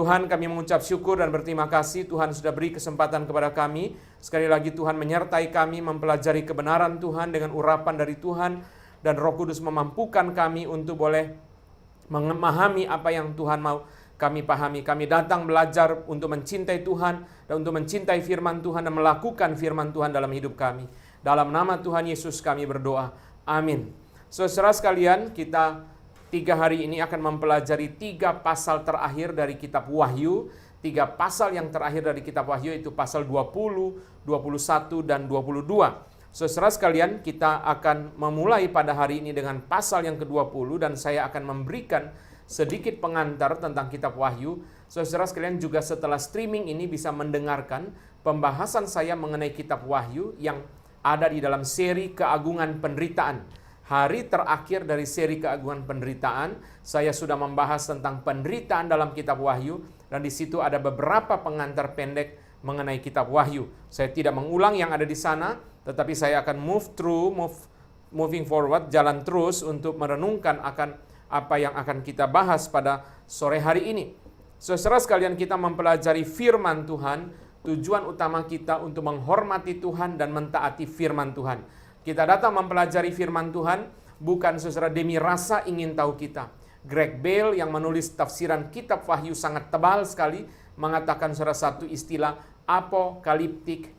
Tuhan, kami mengucap syukur dan berterima kasih Tuhan sudah beri kesempatan kepada kami. Sekali lagi Tuhan menyertai kami mempelajari kebenaran Tuhan dengan urapan dari Tuhan. Dan Roh Kudus memampukan kami untuk boleh memahami apa yang Tuhan mau kami pahami. Kami datang belajar untuk mencintai Tuhan dan untuk mencintai firman Tuhan dan melakukan firman Tuhan dalam hidup kami. Dalam nama Tuhan Yesus kami berdoa. Amin. Saudara sekalian, kita 3 hari ini akan mempelajari 3 pasal terakhir dari kitab Wahyu. 3 pasal yang terakhir dari kitab Wahyu itu pasal 20, 21, dan 22. Saudara sekalian, kita akan memulai pada hari ini dengan pasal yang ke-20 dan saya akan memberikan sedikit pengantar tentang kitab Wahyu. Saudara sekalian juga setelah streaming ini bisa mendengarkan pembahasan saya mengenai kitab Wahyu yang ada di dalam seri Keagungan Penderitaan. Hari terakhir dari seri Keagungan Penderitaan, saya sudah membahas tentang penderitaan dalam kitab Wahyu dan di situ ada beberapa pengantar pendek mengenai kitab Wahyu. Saya tidak mengulang yang ada di sana, tetapi saya akan moving forward, jalan terus untuk merenungkan akan apa yang akan kita bahas pada sore hari ini. Saudara sekalian, kita mempelajari firman Tuhan, tujuan utama kita untuk menghormati Tuhan dan mentaati firman Tuhan. Kita datang mempelajari firman Tuhan bukan saudara demi rasa ingin tahu kita. Greg Bale yang menulis tafsiran kitab Wahyu sangat tebal sekali mengatakan saudara satu istilah apocalyptic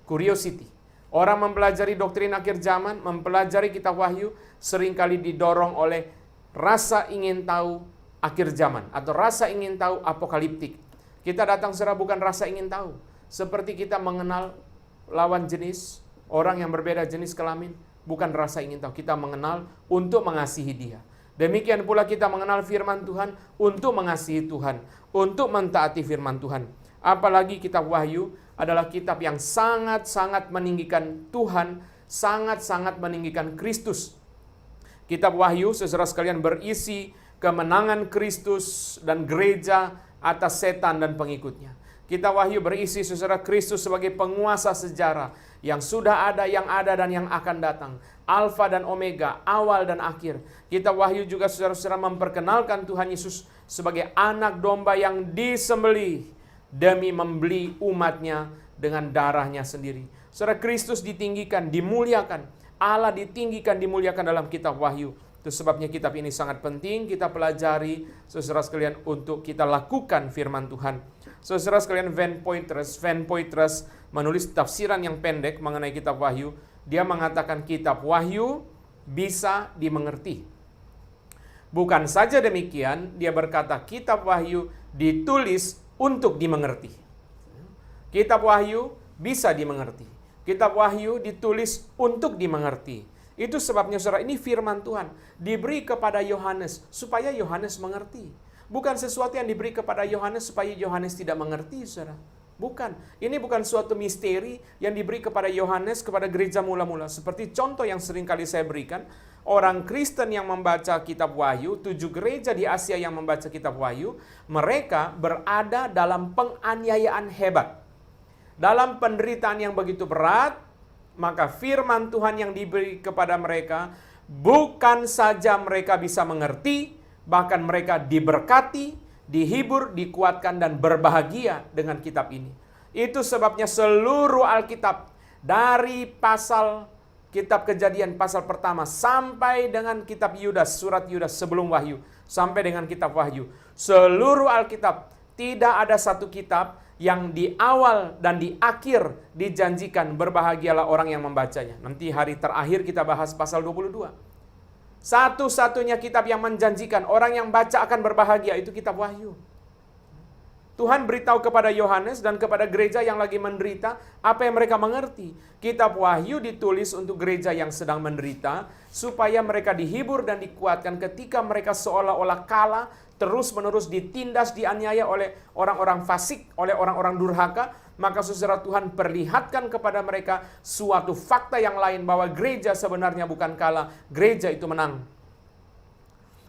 curiosity. Orang mempelajari doktrin akhir zaman, mempelajari kitab Wahyu seringkali didorong oleh rasa ingin tahu akhir zaman atau rasa ingin tahu apokaliptik. Kita datang saudara bukan rasa ingin tahu. Seperti kita mengenal lawan jenis, orang yang berbeda jenis kelamin, bukan rasa ingin tahu. Kita mengenal untuk mengasihi dia. Demikian pula kita mengenal firman Tuhan untuk mengasihi Tuhan, untuk mentaati firman Tuhan. Apalagi kitab Wahyu adalah kitab yang sangat-sangat meninggikan Tuhan, sangat-sangat meninggikan Kristus. Kitab Wahyu, saudara sekalian, berisi kemenangan Kristus dan gereja atas setan dan pengikutnya. Kitab Wahyu berisi saudara Kristus sebagai penguasa sejarah yang sudah ada, yang ada, dan yang akan datang. Alfa dan Omega, awal dan akhir. Kitab Wahyu juga saudara-saudara memperkenalkan Tuhan Yesus sebagai anak domba yang disembelih demi membeli umatnya dengan darahnya sendiri. Saudara, Kristus ditinggikan, dimuliakan. Allah ditinggikan, dimuliakan dalam kitab Wahyu. Itu sebabnya kitab ini sangat penting kita pelajari, saudara sekalian, untuk kita lakukan firman Tuhan. Saudara sekalian, Van Poitras menulis tafsiran yang pendek mengenai kitab Wahyu. Dia mengatakan kitab Wahyu bisa dimengerti. Bukan saja demikian, dia berkata kitab Wahyu ditulis untuk dimengerti. Kitab Wahyu bisa dimengerti. Kitab Wahyu ditulis untuk dimengerti. Itu sebabnya saudara, ini firman Tuhan diberi kepada Yohanes supaya Yohanes mengerti. Bukan sesuatu yang diberi kepada Yohanes supaya Yohanes tidak mengerti, saudara. Bukan. Ini bukan suatu misteri yang diberi kepada Yohanes kepada gereja mula-mula. Seperti contoh yang sering kali saya berikan, orang Kristen yang membaca kitab Wahyu, 7 gereja di Asia yang membaca kitab Wahyu, mereka berada dalam penganiayaan hebat. Dalam penderitaan yang begitu berat, maka firman Tuhan yang diberi kepada mereka, bukan saja mereka bisa mengerti, bahkan mereka diberkati, dihibur, dikuatkan, dan berbahagia dengan kitab ini. Itu sebabnya seluruh Alkitab, dari pasal kitab Kejadian pasal pertama sampai dengan kitab Yudas, surat Yudas sebelum Wahyu, sampai dengan kitab Wahyu, seluruh Alkitab, tidak ada satu kitab yang di awal dan di akhir dijanjikan berbahagialah orang yang membacanya. Nanti hari terakhir kita bahas pasal 22. Satu-satunya kitab yang menjanjikan orang yang baca akan berbahagia itu kitab Wahyu. Tuhan beritahu kepada Yohanes dan kepada gereja yang lagi menderita apa yang mereka mengerti. Kitab Wahyu ditulis untuk gereja yang sedang menderita supaya mereka dihibur dan dikuatkan ketika mereka seolah-olah kalah, terus-menerus ditindas, dianiaya oleh orang-orang fasik, oleh orang-orang durhaka. Maka saudara, Tuhan perlihatkan kepada mereka suatu fakta yang lain bahwa gereja sebenarnya bukan kalah, gereja itu menang.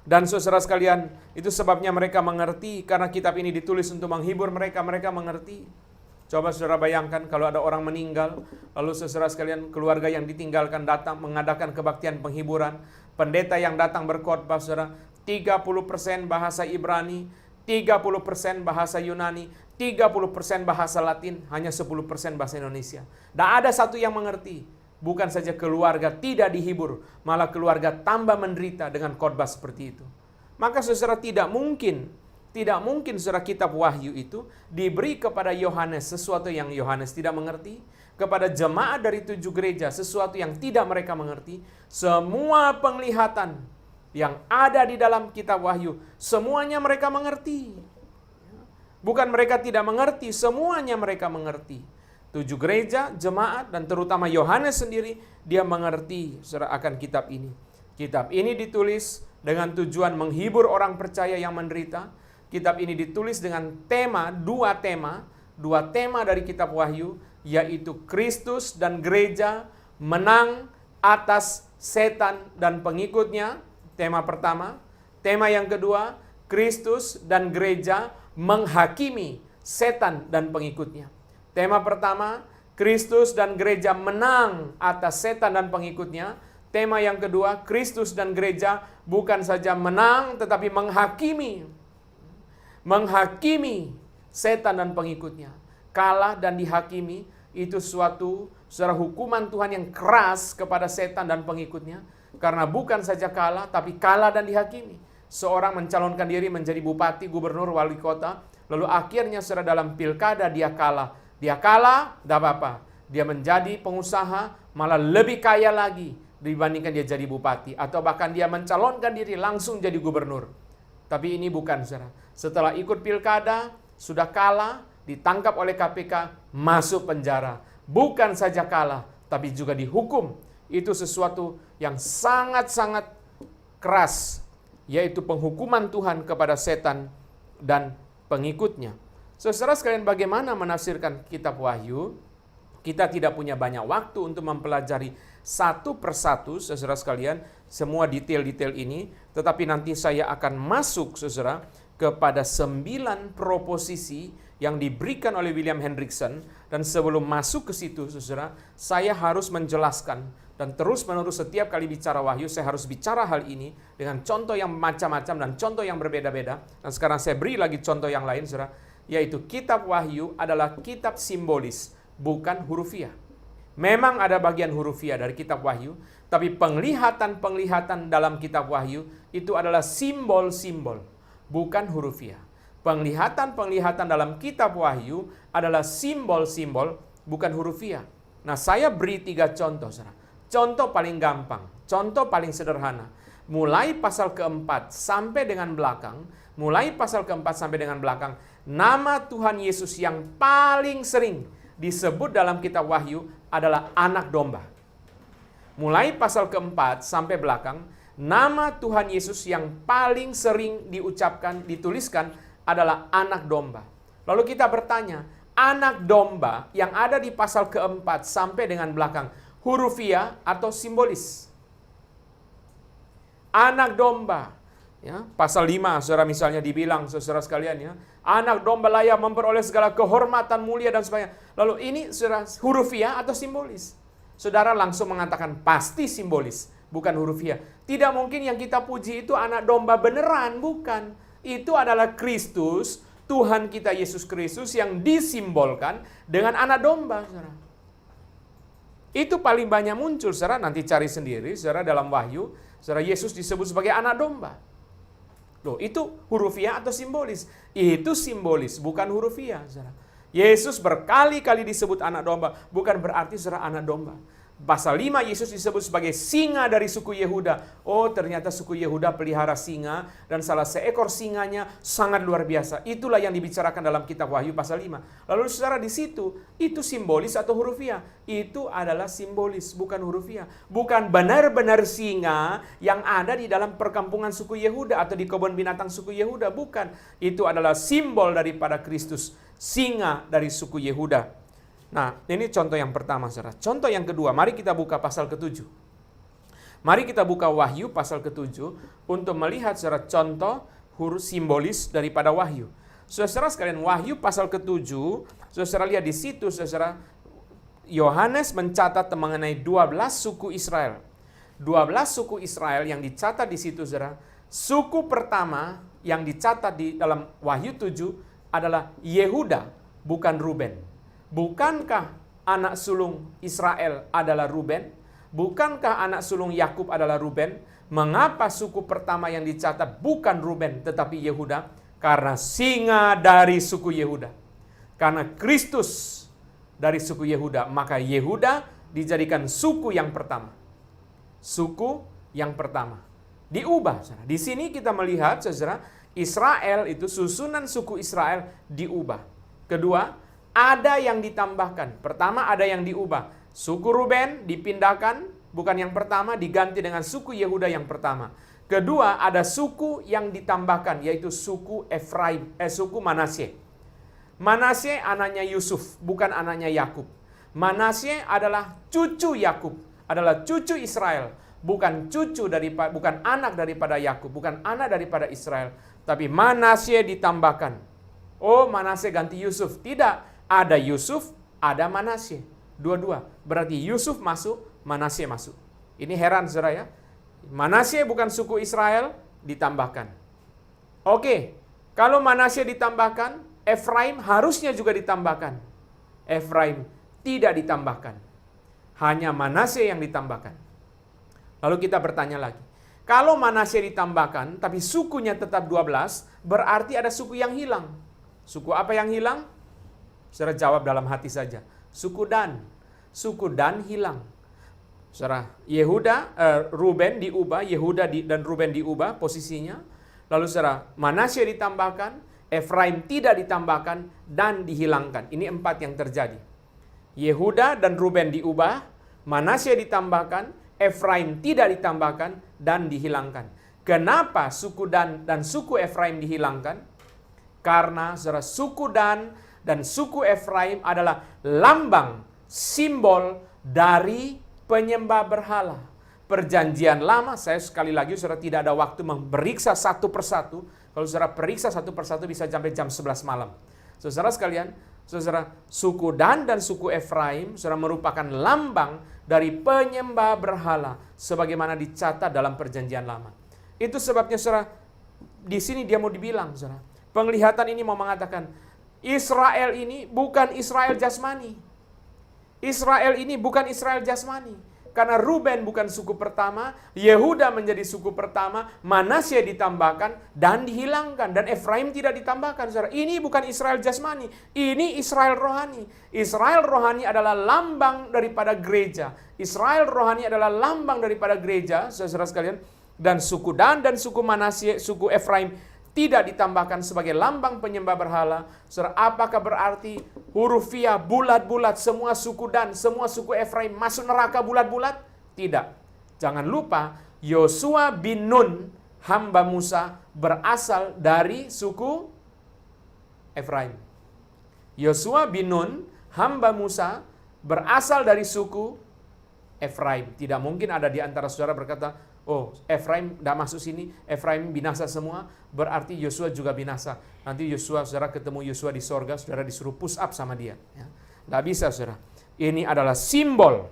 Dan saudara sekalian, itu sebabnya mereka mengerti, karena kitab ini ditulis untuk menghibur mereka, mereka mengerti. Coba saudara bayangkan kalau ada orang meninggal, lalu saudara sekalian, keluarga yang ditinggalkan datang mengadakan kebaktian penghiburan, pendeta yang datang berkhotbah, saudara, 30% bahasa Ibrani, 30% bahasa Yunani, 30% bahasa Latin, hanya 10% bahasa Indonesia. Dan ada satu yang mengerti. Bukan saja keluarga tidak dihibur, malah keluarga tambah menderita dengan khotbah seperti itu. Maka saudara, tidak mungkin saudara kitab Wahyu itu diberi kepada Yohanes sesuatu yang Yohanes tidak mengerti, kepada jemaat dari 7 gereja sesuatu yang tidak mereka mengerti. Semua penglihatan yang ada di dalam kitab Wahyu, semuanya mereka mengerti. Bukan mereka tidak mengerti, semuanya mereka mengerti. 7 gereja, jemaat, dan terutama Yohanes sendiri, dia mengerti saudara akan kitab ini. Kitab ini ditulis dengan tujuan menghibur orang percaya yang menderita. Kitab ini ditulis dengan dua tema dari kitab Wahyu, yaitu Kristus dan gereja menang atas setan dan pengikutnya. Tema pertama. Tema yang kedua, Kristus dan gereja menghakimi setan dan pengikutnya. Tema pertama, Kristus dan gereja menang atas setan dan pengikutnya. Tema yang kedua, Kristus dan gereja bukan saja menang tetapi menghakimi setan dan pengikutnya. Kalah dan dihakimi itu suatu hukuman Tuhan yang keras kepada setan dan pengikutnya. Karena bukan saja kalah, tapi kalah dan dihakimi. Seorang mencalonkan diri menjadi bupati, gubernur, wali kota, lalu akhirnya dalam pilkada dia kalah. Dia kalah, tidak apa-apa. Dia menjadi pengusaha, malah lebih kaya lagi dibandingkan dia jadi bupati. Atau bahkan dia mencalonkan diri langsung jadi gubernur. Tapi ini bukan, saudara. Setelah ikut pilkada, sudah kalah, ditangkap oleh KPK, masuk penjara. Bukan saja kalah, tapi juga dihukum. Itu sesuatu yang sangat-sangat keras, yaitu penghukuman Tuhan kepada setan dan pengikutnya. Saudara sekalian, bagaimana menafsirkan kitab Wahyu? Kita tidak punya banyak waktu untuk mempelajari satu persatu, saudara sekalian, semua detail-detail ini. Tetapi nanti saya akan masuk, saudara, kepada 9 proposisi yang diberikan oleh William Hendriksen. Dan sebelum masuk ke situ, saudara, saya harus menjelaskan. Dan terus-menerus setiap kali bicara Wahyu, saya harus bicara hal ini dengan contoh yang macam-macam dan contoh yang berbeda-beda. Dan sekarang saya beri lagi contoh yang lain, saudara, yaitu kitab Wahyu adalah kitab simbolis, bukan hurufiah. Memang ada bagian hurufiah dari kitab Wahyu, tapi penglihatan-penglihatan dalam kitab Wahyu itu adalah simbol-simbol, bukan hurufiah. Penglihatan-penglihatan dalam kitab Wahyu adalah simbol-simbol, bukan hurufiah. Nah, saya beri 3 contoh, saudara. Contoh paling gampang, contoh paling sederhana. Mulai pasal keempat sampai dengan belakang, nama Tuhan Yesus yang paling sering disebut dalam kitab Wahyu adalah anak domba. Mulai pasal keempat sampai belakang, nama Tuhan Yesus yang paling sering diucapkan, dituliskan adalah anak domba. Lalu kita bertanya, anak domba yang ada di pasal keempat sampai dengan belakang, hurufiah atau simbolis? Anak domba, ya, pasal 5, saudara misalnya dibilang, saudara sekalian, ya, anak domba layak memperoleh segala kehormatan, mulia dan sebagainya. Lalu ini saudara, hurufiah atau simbolis? Saudara langsung mengatakan pasti simbolis, bukan hurufiah. Tidak mungkin yang kita puji itu anak domba beneran, bukan. Itu adalah Kristus, Tuhan kita Yesus Kristus yang disimbolkan dengan anak domba, saudara. Itu paling banyak muncul, saudara, nanti cari sendiri, saudara, dalam Wahyu, saudara, Yesus disebut sebagai anak domba. Loh, itu hurufiah atau simbolis? Itu simbolis, bukan hurufiah, saudara. Yesus berkali-kali disebut anak domba, bukan berarti saudara anak domba. Pasal 5 Yesus disebut sebagai singa dari suku Yehuda. Oh, ternyata suku Yehuda pelihara singa dan salah seekor singanya sangat luar biasa. Itulah yang dibicarakan dalam kitab Wahyu pasal 5. Lalu saudara di situ, itu simbolis atau hurufiah? Itu adalah simbolis, bukan hurufiah. Bukan benar-benar singa yang ada di dalam perkampungan suku Yehuda atau di kebun binatang suku Yehuda, bukan. Itu adalah simbol daripada Kristus, singa dari suku Yehuda. Nah, ini contoh yang pertama, saudara. Contoh yang kedua, mari kita buka pasal ke-7. Mari kita buka Wahyu pasal ke-7 untuk melihat saudara contoh huruf simbolis daripada Wahyu. Saudara sekalian, Wahyu pasal ke-7, saudara lihat di situ, saudara, Yohanes mencatat mengenai 12 suku Israel. 12 suku Israel yang dicatat di situ, saudara. Suku pertama yang dicatat di dalam Wahyu 7 adalah Yehuda, bukan Ruben. Bukankah anak sulung Israel adalah Ruben? Bukankah anak sulung Yakub adalah Ruben? Mengapa suku pertama yang dicatat bukan Ruben tetapi Yehuda? Karena singa dari suku Yehuda. Karena Kristus dari suku Yehuda, maka Yehuda dijadikan suku yang pertama. Suku yang pertama. Diubah. Saudara. Di sini kita melihat, saudara, Israel itu susunan suku Israel diubah. Kedua, ada yang ditambahkan. Pertama, ada yang diubah. Suku Ruben dipindahkan, bukan yang pertama, diganti dengan suku Yehuda yang pertama. Kedua, ada suku yang ditambahkan, yaitu suku suku Manasye. Manasye anaknya Yusuf, bukan anaknya Yakub. Manasye adalah cucu Yakub, adalah cucu Israel, bukan anak daripada Yakub, bukan anak daripada Israel, tapi Manasye ditambahkan. Oh, Manasye ganti Yusuf. Tidak, ada Yusuf, ada Manasye. Dua-dua. Berarti Yusuf masuk, Manasye masuk. Ini heran, saudara ya. Manasye bukan suku Israel, ditambahkan. Oke, kalau Manasye ditambahkan, Efraim harusnya juga ditambahkan. Efraim tidak ditambahkan. Hanya Manasye yang ditambahkan. Lalu kita bertanya lagi. Kalau Manasye ditambahkan, tapi sukunya tetap 12, berarti ada suku yang hilang. Suku apa yang hilang? Saudara jawab dalam hati saja. Suku Dan. Suku Dan hilang. Saudara, Ruben diubah, Yehuda dan Ruben diubah posisinya. Lalu saudara, Manasye ditambahkan, Efraim tidak ditambahkan, dan dihilangkan. Ini 4 yang terjadi. Yehuda dan Ruben diubah, Manasye ditambahkan, Efraim tidak ditambahkan, dan dihilangkan. Kenapa suku Dan dan suku Efraim dihilangkan? Karena saudara, suku Dan dan suku Efraim adalah lambang, simbol dari penyembah berhala. Perjanjian lama, saya sekali lagi saudara tidak ada waktu memeriksa satu persatu. Kalau saudara periksa satu persatu bisa sampai jam 11 malam. Saudara sekalian, saudara, suku Dan dan suku Efraim saudara merupakan lambang dari penyembah berhala sebagaimana dicatat dalam perjanjian lama. Itu sebabnya saudara, di sini dia mau dibilang, saudara, penglihatan ini mau mengatakan Israel ini bukan Israel jasmani. Israel ini bukan Israel jasmani. Karena Ruben bukan suku pertama, Yehuda menjadi suku pertama, Manasye ditambahkan dan dihilangkan, dan Efraim tidak ditambahkan. Saudara, ini bukan Israel jasmani, ini Israel rohani. Israel rohani adalah lambang daripada gereja. Israel rohani adalah lambang daripada gereja, saudara sekalian. Dan suku Dan dan suku Manasye, suku Efraim tidak ditambahkan sebagai lambang penyembah berhala. Saudara, apakah berarti huruf via bulat-bulat semua suku Dan, semua suku Efraim masuk neraka bulat-bulat? Tidak. Jangan lupa Yosua bin Nun, hamba Musa, berasal dari suku Efraim. Yosua bin Nun, hamba Musa, berasal dari suku Efraim. Tidak mungkin ada di antara saudara berkata, oh, Efraim tidak masuk sini, Efraim binasa semua, berarti Yosua juga binasa. Nanti saudara ketemu Yosua di sorga, saudara disuruh push up sama dia. Tidak bisa, saudara. Ini adalah simbol.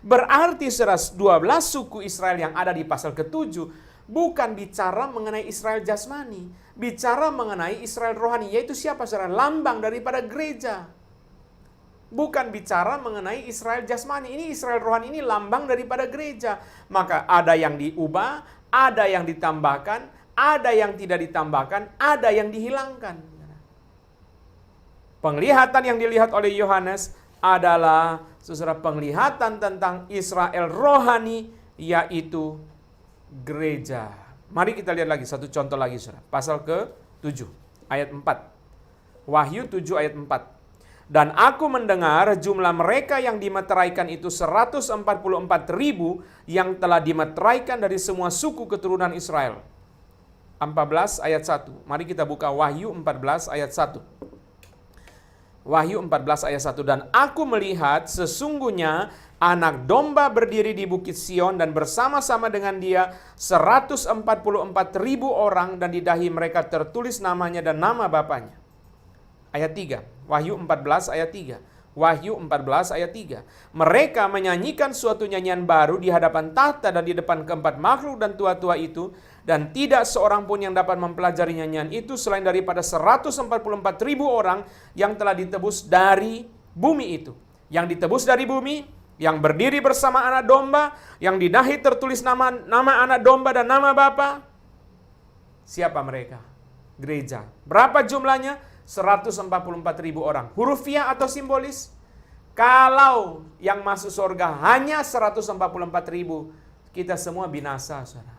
Berarti saudara, 12 suku Israel yang ada di pasal ke-7 bukan bicara mengenai Israel jasmani, bicara mengenai Israel rohani, yaitu siapa, saudara? Lambang daripada gereja. Bukan bicara mengenai Israel jasmani. Ini Israel rohani, ini lambang daripada gereja. Maka ada yang diubah, ada yang ditambahkan, ada yang tidak ditambahkan, ada yang dihilangkan. Penglihatan yang dilihat oleh Yohanes adalah saudara, penglihatan tentang Israel rohani, yaitu gereja. Mari kita lihat lagi satu contoh lagi, saudara. Pasal ke-7 ayat 4. Wahyu 7 ayat 4. Dan aku mendengar jumlah mereka yang dimeteraikan itu 144.000 yang telah dimeteraikan dari semua suku keturunan Israel. 14 ayat 1. Mari kita buka Wahyu 14 ayat 1. Wahyu 14 ayat 1. Dan aku melihat sesungguhnya anak domba berdiri di bukit Sion dan bersama-sama dengan dia 144.000 orang, dan di dahi mereka tertulis namanya dan nama bapaknya. Ayat 3. Wahyu 14 ayat 3. Wahyu 14 ayat 3. Mereka menyanyikan suatu nyanyian baru di hadapan tahta dan di depan keempat makhluk dan tua-tua itu, dan tidak seorang pun yang dapat mempelajari nyanyian itu selain daripada 144.000 orang yang telah ditebus dari bumi itu. Yang ditebus dari bumi, yang berdiri bersama anak domba, yang di dahi tertulis nama anak domba dan nama Bapa. Siapa mereka? Gereja. Berapa jumlahnya? 144.000 orang. Hurufiah atau simbolis? Kalau yang masuk surga hanya 144.000, kita semua binasa, saudara.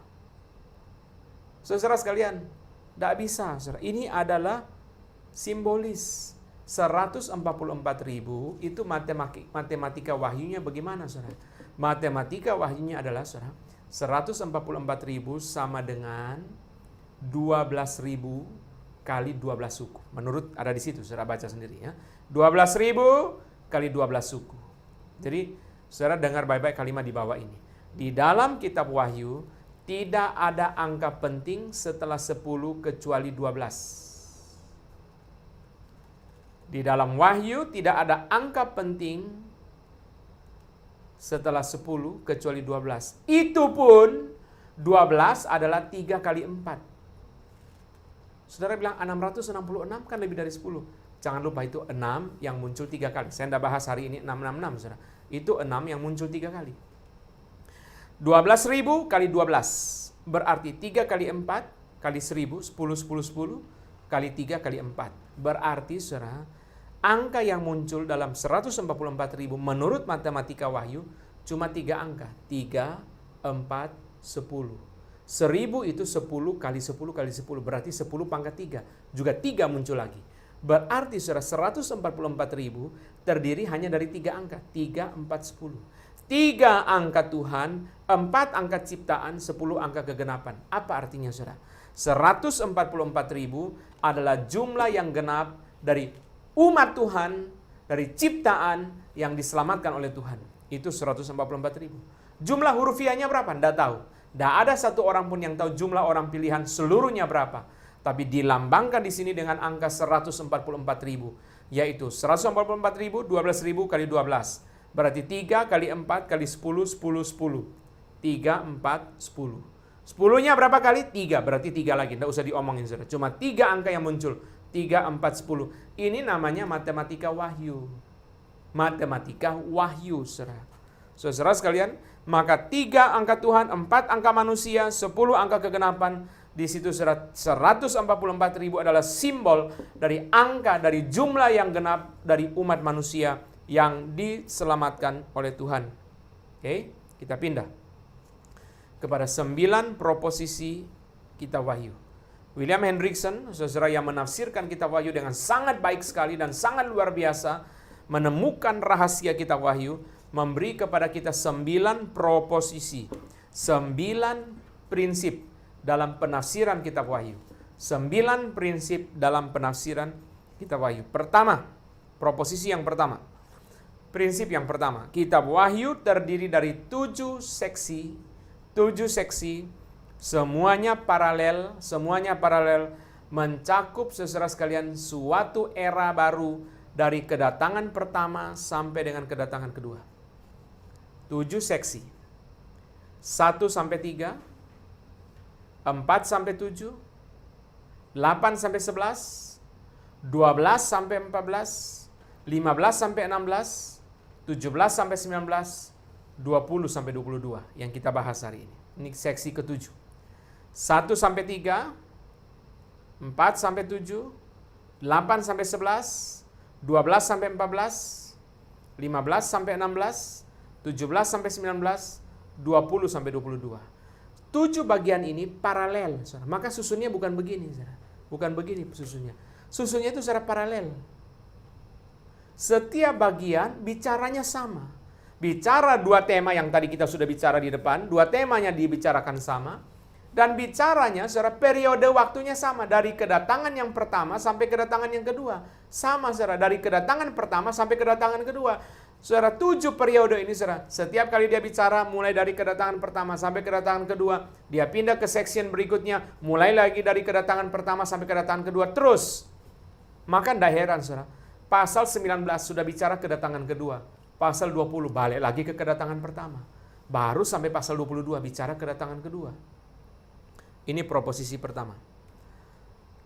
Saudara sekalian, tidak bisa, saudara. Ini adalah simbolis. 144.000 itu matematika wahyunya bagaimana, saudara? Matematika wahyunya adalah, saudara, 144.000 sama dengan 12.000 kali 12 suku. Menurut ada di situ, saudara baca sendiri ya. 12.000 kali 12 suku. Jadi, saudara dengar baik-baik kalimat di bawah ini. Di dalam kitab Wahyu tidak ada angka penting setelah 10 kecuali 12. Di dalam Wahyu tidak ada angka penting setelah 10 kecuali 12. Itu pun 12 adalah 3 kali 4. Saudara bilang 666 kan lebih dari 10. Jangan lupa itu 6 yang muncul 3 kali. Saya tidak bahas hari ini 666, saudara. Itu 6 yang muncul 3 kali. 12.000 kali 12 berarti 3 kali 4 kali 1000, 10 kali 3 kali 4. Berarti, saudara, angka yang muncul dalam 144.000 menurut matematika Wahyu cuma 3 angka. 3, 4, 10. 1000 itu 10 kali 10 kali 10. Berarti 10 pangkat 3. Juga 3 muncul lagi. Berarti, saudara, 144.000 terdiri hanya dari 3 angka. 3, 4, 10. 3 angka Tuhan, 4 angka ciptaan, 10 angka kegenapan. Apa artinya, saudara? 144.000 adalah jumlah yang genap dari umat Tuhan, dari ciptaan yang diselamatkan oleh Tuhan. Itu 144.000. Jumlah hurufiahnya berapa? Tidak tahu. Tidak ada satu orang pun yang tahu jumlah orang pilihan seluruhnya berapa. Tapi dilambangkan di sini dengan angka 144.000. Yaitu 144.000, 12.000 kali 12. Berarti 3 kali 4 kali 10, 10, 10. 3, 4, 10. 10-nya berapa kali? 3. Berarti 3 lagi. Tidak usah diomongin, saudara. Cuma 3 angka yang muncul. 3, 4, 10. Ini namanya matematika wahyu. Matematika wahyu, saudara. Saudara sekalian, maka 3 angka Tuhan, 4 angka manusia, 10 angka kegenapan. Di situ 144.000 adalah simbol dari angka, dari jumlah yang genap dari umat manusia yang diselamatkan oleh Tuhan. Oke, kita pindah kepada 9 proposisi kitab Wahyu. William Hendriksen, saudara, yang menafsirkan kitab Wahyu dengan sangat baik sekali dan sangat luar biasa, menemukan rahasia kitab Wahyu, memberi kepada kita 9 proposisi, 9 prinsip dalam penafsiran kitab Wahyu. 9 prinsip dalam penafsiran kitab Wahyu. Pertama, proposisi yang pertama. Prinsip yang pertama, kitab Wahyu terdiri dari 7 seksi. 7 seksi, semuanya paralel mencakup, saudara sekalian, suatu era baru dari kedatangan pertama sampai dengan kedatangan kedua. 7 seksi. 1 sampai 3, 4 sampai 7, 8 sampai 11, 12 sampai 14, 15 sampai 16, 17 sampai 19, 20 sampai 22 yang kita bahas hari ini. Ini seksi ke-7. 1 sampai 3, 4 sampai 7, 8 sampai 11, 12 sampai 14, 15 sampai 16, 17 sampai 19, 20 sampai 22. 7 bagian ini paralel, saudara. Maka susunnya bukan begini, saudara. Bukan begini susunnya. Susunnya itu secara paralel. Setiap bagian bicaranya sama. Bicara 2 tema yang tadi kita sudah bicara di depan. 2 temanya dibicarakan sama. Dan bicaranya secara periode waktunya sama. Dari kedatangan yang pertama sampai kedatangan yang kedua. Sama, saudara. Dari kedatangan pertama sampai kedatangan kedua. Saudara, 7 periode ini, saudara. Setiap kali dia bicara mulai dari kedatangan pertama sampai kedatangan kedua. Dia pindah ke section berikutnya. Mulai lagi dari kedatangan pertama sampai kedatangan kedua. Terus. Maka tidak heran, saudara. Pasal 19 sudah bicara kedatangan kedua. Pasal 20 balik lagi ke kedatangan pertama. Baru sampai pasal 22 bicara kedatangan kedua. Ini proposisi pertama.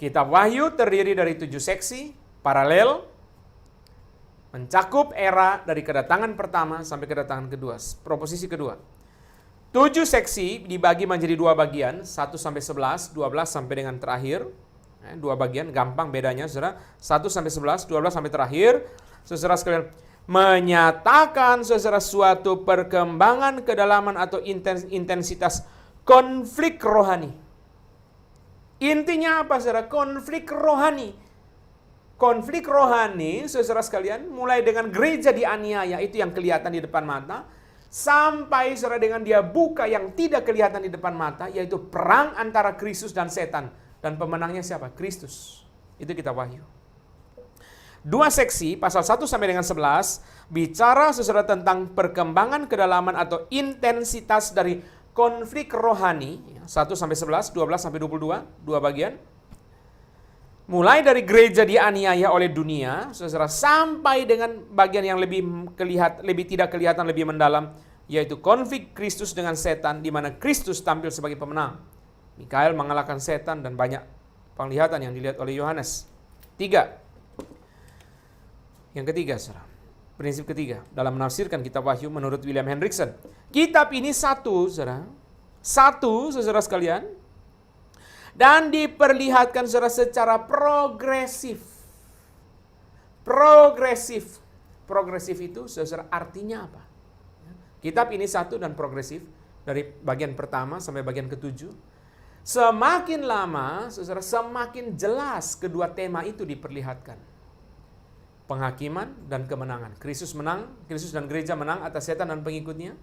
Kitab Wahyu terdiri dari 7 seksi, paralel, mencakup era dari kedatangan pertama sampai kedatangan kedua. Proposisi kedua. 7 seksi dibagi menjadi 2 bagian, 1 sampai 11, 12 sampai dengan terakhir. 2 bagian, gampang bedanya, saudara. 1 sampai 11, 12 sampai terakhir. Saudara sekalian, menyatakan saudara suatu perkembangan kedalaman atau intensitas konflik rohani. Intinya apa, saudara? Konflik rohani. Konflik rohani, saudara sekalian, mulai dengan gereja dianiaya, itu yang kelihatan di depan mata, sampai saudara dengan dia buka yang tidak kelihatan di depan mata, yaitu perang antara Kristus dan setan. Dan pemenangnya siapa? Kristus. Itu kitab Wahyu. 2 seksi, pasal 1 sampai dengan 11, bicara saudara tentang perkembangan kedalaman atau intensitas dari konflik rohani. 1 sampai 11, 12 sampai 22, 2 bagian. Mulai dari gereja dianiaya oleh dunia, saudara, sampai dengan bagian yang lebih tidak kelihatan, lebih mendalam, yaitu konflik Kristus dengan setan, di mana Kristus tampil sebagai pemenang. Mikael mengalahkan setan dan banyak penglihatan yang dilihat oleh Yohanes. 3. Yang ketiga, saudara. Prinsip ketiga dalam menafsirkan kitab Wahyu menurut William Hendriksen. Kitab ini satu, saudara. Satu, saudara sekalian. Dan diperlihatkan saudara secara progresif. Progresif. Progresif itu saudara artinya apa? Kitab ini satu dan progresif. Dari bagian pertama sampai bagian ke-7. Semakin lama saudara semakin jelas kedua tema itu diperlihatkan. Penghakiman dan kemenangan. Kristus menang, Kristus dan gereja menang atas setan dan pengikutnya.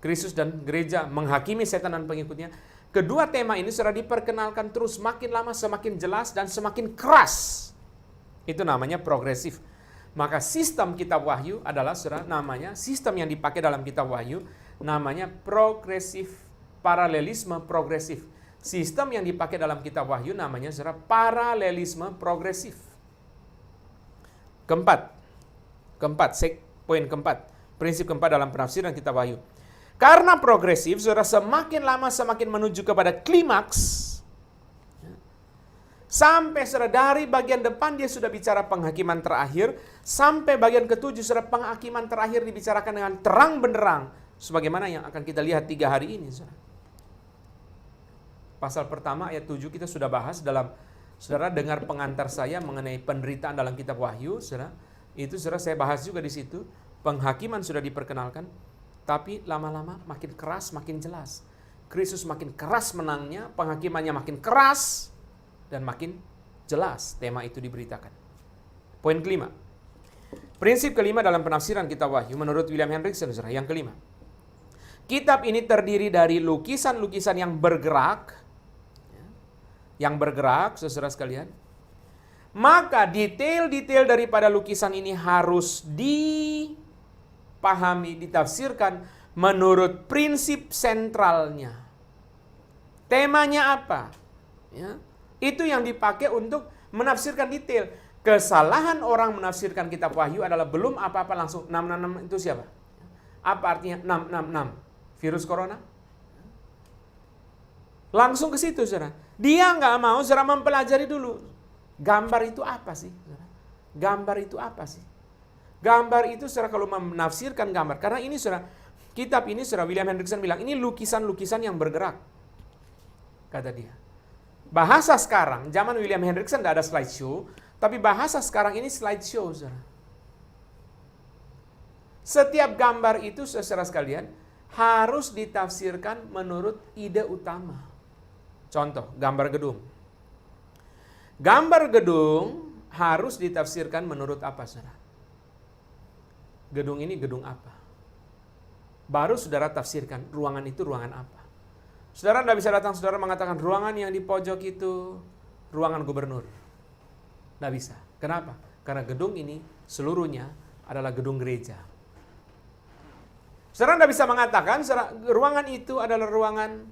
Kristus dan gereja menghakimi setan dan pengikutnya. Kedua tema ini sudah diperkenalkan terus makin lama semakin jelas dan semakin keras. Itu namanya progresif. Maka sistem kitab Wahyu adalah saudara namanya, sistem yang dipakai dalam kitab Wahyu namanya progresif, paralelisme progresif. Sistem yang dipakai dalam kitab Wahyu namanya saudara paralelisme progresif. Poin keempat, prinsip keempat dalam penafsiran kitab Wahyu. Karena progresif, saudara, semakin lama semakin menuju kepada klimaks. Sampai saudara dari bagian depan dia sudah bicara penghakiman terakhir. Sampai bagian ke-7 saudara penghakiman terakhir dibicarakan dengan terang benderang. Sebagaimana yang akan kita lihat 3 hari ini, saudara. Pasal pertama ayat 7 kita sudah bahas dalam, saudara dengar pengantar saya mengenai penderitaan dalam kitab Wahyu, saudara. Itu saudara saya bahas juga di situ. Penghakiman sudah diperkenalkan. Tapi lama-lama makin keras, makin jelas. Kristus makin keras menangnya, penghakimannya makin keras, dan makin jelas tema itu diberitakan. Poin kelima. Prinsip kelima dalam penafsiran kitab Wahyu menurut William Hendriksen, yang kelima. Kitab ini terdiri dari lukisan-lukisan yang bergerak. Yang bergerak, saudara sekalian. Maka detail-detail daripada lukisan ini harus dipahami, ditafsirkan menurut prinsip sentralnya. Temanya apa? Ya, itu yang dipakai untuk menafsirkan detail. Kesalahan orang menafsirkan kitab Wahyu adalah belum apa-apa langsung 666 itu siapa? Apa artinya 666? Virus corona? Langsung ke situ, saudara. Dia nggak mau, saudara, mempelajari dulu. Gambar itu apa sih? Gambar itu apa sih? Gambar itu saudara kalau menafsirkan gambar. Karena ini saudara, kitab ini saudara William Hendriksen bilang, ini lukisan-lukisan yang bergerak. Kata dia. Bahasa sekarang, zaman William Hendriksen tidak ada slideshow. Tapi bahasa sekarang ini slideshow, saudara. Setiap gambar itu saudara sekalian, harus ditafsirkan menurut ide utama. Contoh, gambar gedung. Gambar gedung harus ditafsirkan menurut apa, saudara? Gedung ini gedung apa? Baru saudara tafsirkan, ruangan itu ruangan apa? Saudara tidak bisa datang, saudara mengatakan ruangan yang di pojok itu ruangan gubernur. Tidak bisa. Kenapa? Karena gedung ini seluruhnya adalah gedung gereja. Saudara tidak bisa mengatakan ruangan itu adalah ruangan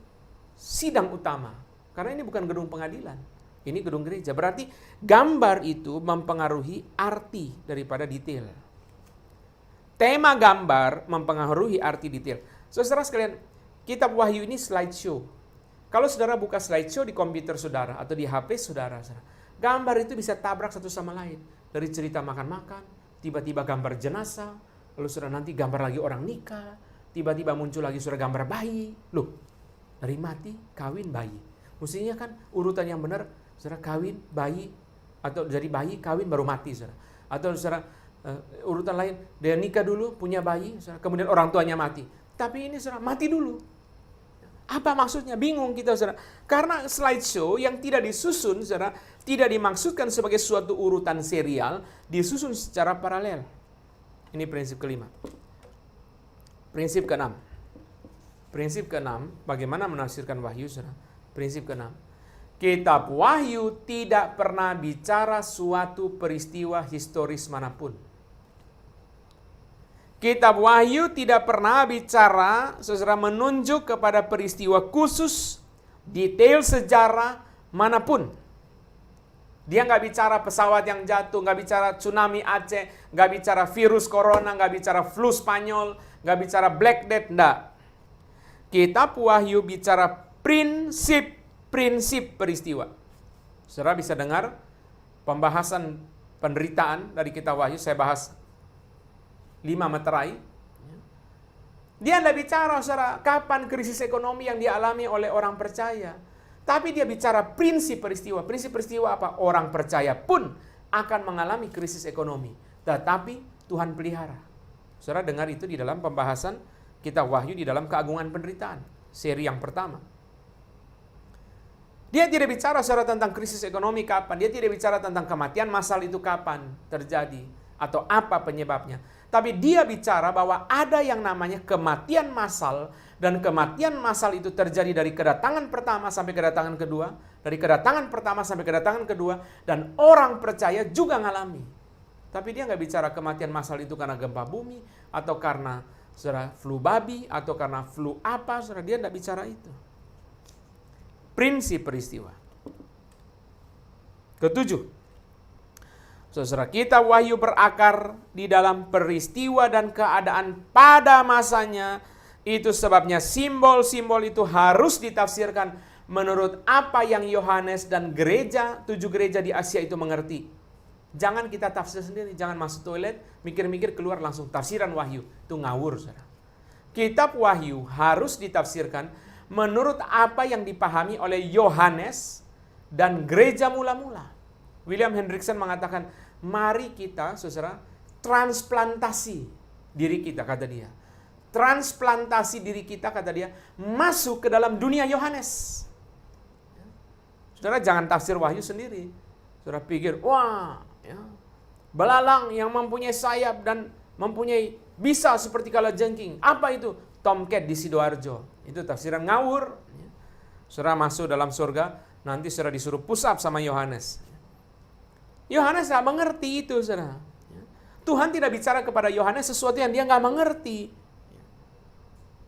sidang utama. Karena ini bukan gedung pengadilan. Ini gedung gereja. Berarti gambar itu mempengaruhi arti daripada detail. Tema gambar mempengaruhi arti detail. Saudara sekalian, kitab Wahyu ini slideshow. Kalau saudara buka slideshow di komputer saudara atau di HP saudara, gambar itu bisa tabrak satu sama lain. Dari cerita makan-makan, tiba-tiba gambar jenazah, lalu saudara nanti gambar lagi orang nikah, tiba-tiba muncul lagi saudara gambar bayi. Loh, dari mati, kawin, bayi. Mestinya kan urutan yang benar, saudara kawin, bayi, atau dari bayi, kawin, baru mati, saudara. Atau saudara urutan lain, dia nikah dulu, punya bayi, saudara, kemudian orang tuanya mati. Tapi ini saudara, mati dulu. Apa maksudnya? Bingung kita, saudara. Karena slideshow yang tidak disusun, saudara, tidak dimaksudkan sebagai suatu urutan serial, disusun secara paralel. Ini prinsip kelima. Prinsip keenam. Prinsip keenam, bagaimana menafsirkan wahyu, saudara? Prinsip keenam. Kitab Wahyu tidak pernah bicara suatu peristiwa historis manapun. Kitab Wahyu tidak pernah bicara, saudara, menunjuk kepada peristiwa khusus, detail sejarah manapun. Dia nggak bicara pesawat yang jatuh, nggak bicara tsunami Aceh, nggak bicara virus corona, nggak bicara flu Spanyol, nggak bicara Black Death, enggak. Kitab Wahyu bicara prinsip peristiwa. Saudara bisa dengar pembahasan penderitaan dari kitab Wahyu, saya bahas 5 meterai. Dia tidak bicara, saudara, kapan krisis ekonomi yang dialami oleh orang percaya. Tapi dia bicara prinsip peristiwa. Prinsip peristiwa apa? Orang percaya pun akan mengalami krisis ekonomi. Tetapi Tuhan pelihara. Saudara dengar itu di dalam pembahasan kitab Wahyu di dalam keagungan penderitaan. Seri yang pertama. Dia tidak bicara, saudara, tentang krisis ekonomi kapan. Dia tidak bicara tentang kematian massal itu kapan terjadi. Atau apa penyebabnya. Tapi dia bicara bahwa ada yang namanya kematian massal, dan kematian massal itu terjadi dari kedatangan pertama sampai kedatangan kedua, dari kedatangan pertama sampai kedatangan kedua, dan orang percaya juga ngalami. Tapi dia nggak bicara kematian massal itu karena gempa bumi, atau karena saudara flu babi, atau karena flu apa, saudara, dia nggak bicara itu. Prinsip peristiwa. Ketujuh. Saudara, kitab Wahyu berakar di dalam peristiwa dan keadaan pada masanya. Itu sebabnya simbol-simbol itu harus ditafsirkan menurut apa yang Yohanes dan gereja, 7 gereja di Asia itu mengerti. Jangan kita tafsir sendiri, jangan masuk toilet, mikir-mikir keluar langsung tafsiran Wahyu. Itu ngawur, saudara. Kitab Wahyu harus ditafsirkan menurut apa yang dipahami oleh Yohanes dan gereja mula-mula. William Hendriksen mengatakan, mari kita, saudara, transplantasi diri kita, kata dia. Transplantasi diri kita, kata dia, masuk ke dalam dunia Yohanes. Saudara, jangan tafsir Wahyu sendiri. Saudara pikir, wah, ya, belalang yang mempunyai sayap dan mempunyai bisa seperti kalajengking. Apa itu? Tomcat di Sidoarjo. Itu tafsiran ngawur. Saudara masuk dalam surga, nanti saudara disuruh push up sama Yohanes. Yohanes tidak mengerti itu, saudara. Tuhan tidak bicara kepada Yohanes sesuatu yang dia nggak mengerti.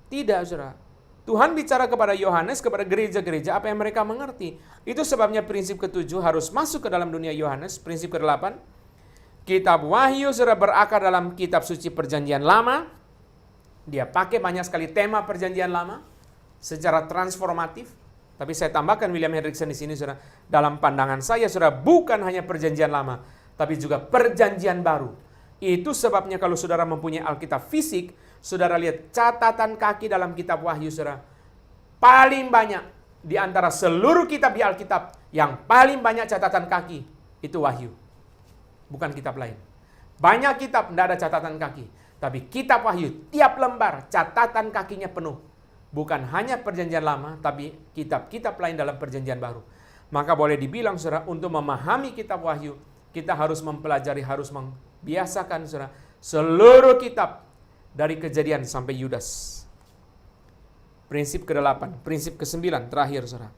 Tidak, saudara. Tuhan bicara kepada Yohanes, kepada gereja-gereja apa yang mereka mengerti. Itu sebabnya prinsip ke-7 harus masuk ke dalam dunia Yohanes. Prinsip ke-8, kitab Wahyu, saudara, berakar dalam kitab suci perjanjian lama. Dia pakai banyak sekali tema perjanjian lama secara transformatif. Tapi saya tambahkan William Hendriksen di sini, saudara, dalam pandangan saya, saudara, bukan hanya perjanjian lama, tapi juga perjanjian baru. Itu sebabnya kalau saudara mempunyai Alkitab fisik, saudara lihat catatan kaki dalam kitab Wahyu, saudara. Paling banyak di antara seluruh kitab di Alkitab, yang paling banyak catatan kaki, itu Wahyu. Bukan kitab lain. Banyak kitab tidak ada catatan kaki. Tapi kitab Wahyu, tiap lembar catatan kakinya penuh. Bukan hanya perjanjian lama, tapi kitab-kitab lain dalam perjanjian baru. Maka boleh dibilang, saudara, untuk memahami kitab Wahyu, kita harus mempelajari, harus membiasakan, saudara, seluruh kitab dari Kejadian sampai Yudas. Prinsip ke-8, prinsip ke-9, terakhir, saudara.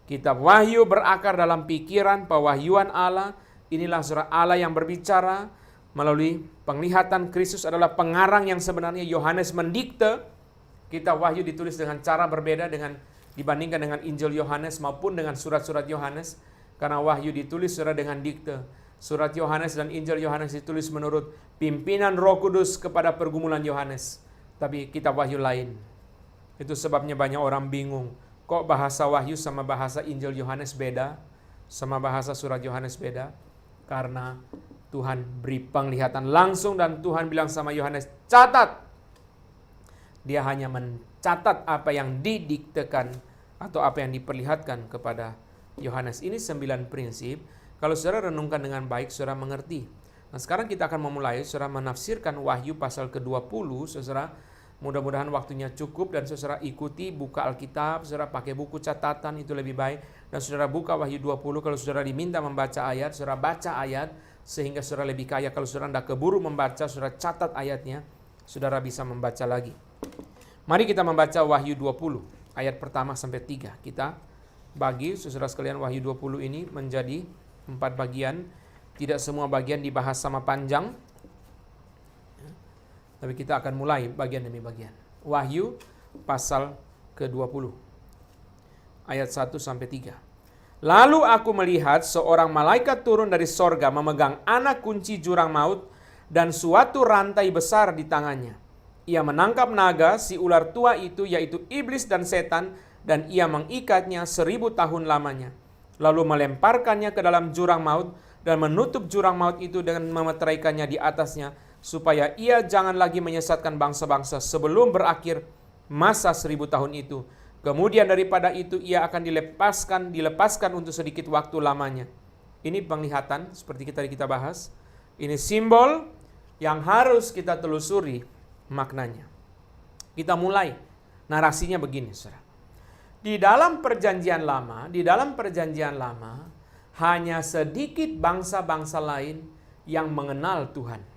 Kitab Wahyu berakar dalam pikiran pewahyuan Allah. Inilah, saudara, Allah yang berbicara melalui penglihatan. Kristus adalah pengarang yang sebenarnya. Yohanes mendikte. Kitab Wahyu ditulis dengan cara berbeda dibandingkan dengan Injil Yohanes maupun dengan surat-surat Yohanes. Karena Wahyu ditulis, saudara, dengan dikte. Surat Yohanes dan Injil Yohanes ditulis menurut pimpinan Roh Kudus kepada pergumulan Yohanes. Tapi kitab Wahyu lain. Itu sebabnya banyak orang bingung. Kok bahasa Wahyu sama bahasa Injil Yohanes beda? Sama bahasa surat Yohanes beda? Karena Tuhan beri penglihatan langsung dan Tuhan bilang sama Yohanes, catat. Dia hanya mencatat apa yang didiktekan atau apa yang diperlihatkan kepada Yohanes. Ini 9 prinsip. Kalau saudara renungkan dengan baik, saudara mengerti. Nah, sekarang kita akan memulai, saudara menafsirkan Wahyu pasal ke-20, saudara. Mudah-mudahan waktunya cukup dan saudara ikuti, buka Alkitab, saudara pakai buku catatan, itu lebih baik. Dan saudara buka Wahyu 20, kalau saudara diminta membaca ayat, saudara baca ayat, sehingga saudara lebih kaya. Kalau saudara tidak keburu membaca, saudara catat ayatnya, saudara bisa membaca lagi. Mari kita membaca Wahyu 20, ayat pertama sampai 3. Kita bagi, saudara sekalian, Wahyu 20 ini menjadi 4 bagian. Tidak semua bagian dibahas sama panjang, tapi kita akan mulai bagian demi bagian. Wahyu pasal ke-20. Ayat 1 sampai 3. Lalu aku melihat seorang malaikat turun dari sorga memegang anak kunci jurang maut dan suatu rantai besar di tangannya. Ia menangkap naga, si ular tua itu, yaitu iblis dan setan, dan ia mengikatnya 1000 tahun lamanya. Lalu melemparkannya ke dalam jurang maut dan menutup jurang maut itu dengan memeteraikannya di atasnya, supaya ia jangan lagi menyesatkan bangsa-bangsa sebelum berakhir masa 1000 tahun itu. Kemudian daripada itu ia akan dilepaskan untuk sedikit waktu lamanya. Ini penglihatan seperti kita bahas. Ini simbol yang harus kita telusuri maknanya. Kita mulai narasinya begini, saudara. Di dalam perjanjian lama, hanya sedikit bangsa-bangsa lain yang mengenal Tuhan.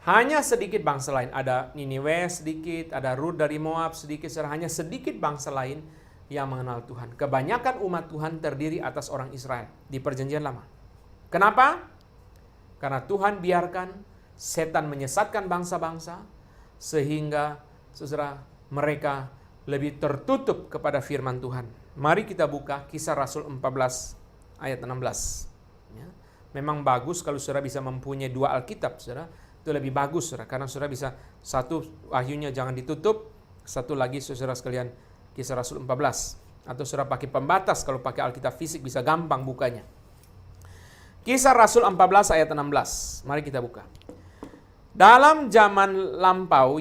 Hanya sedikit bangsa lain, ada Niniwe sedikit, ada Rut dari Moab sedikit, hanya sedikit bangsa lain yang mengenal Tuhan. Kebanyakan umat Tuhan terdiri atas orang Israel di perjanjian lama. Kenapa? Karena Tuhan biarkan setan menyesatkan bangsa-bangsa, sehingga saudara mereka lebih tertutup kepada firman Tuhan. Mari kita buka Kisah Rasul 14 ayat 16. Ya. Memang bagus kalau saudara bisa mempunyai 2 Alkitab, saudara. Itu lebih bagus, saudara, karena saudara bisa satu wahyunya jangan ditutup, satu lagi saudara sekalian Kisah Rasul 14. Atau saudara pakai pembatas, kalau pakai Alkitab fisik bisa gampang bukanya. Kisah Rasul 14 ayat 16. Mari kita buka. Dalam zaman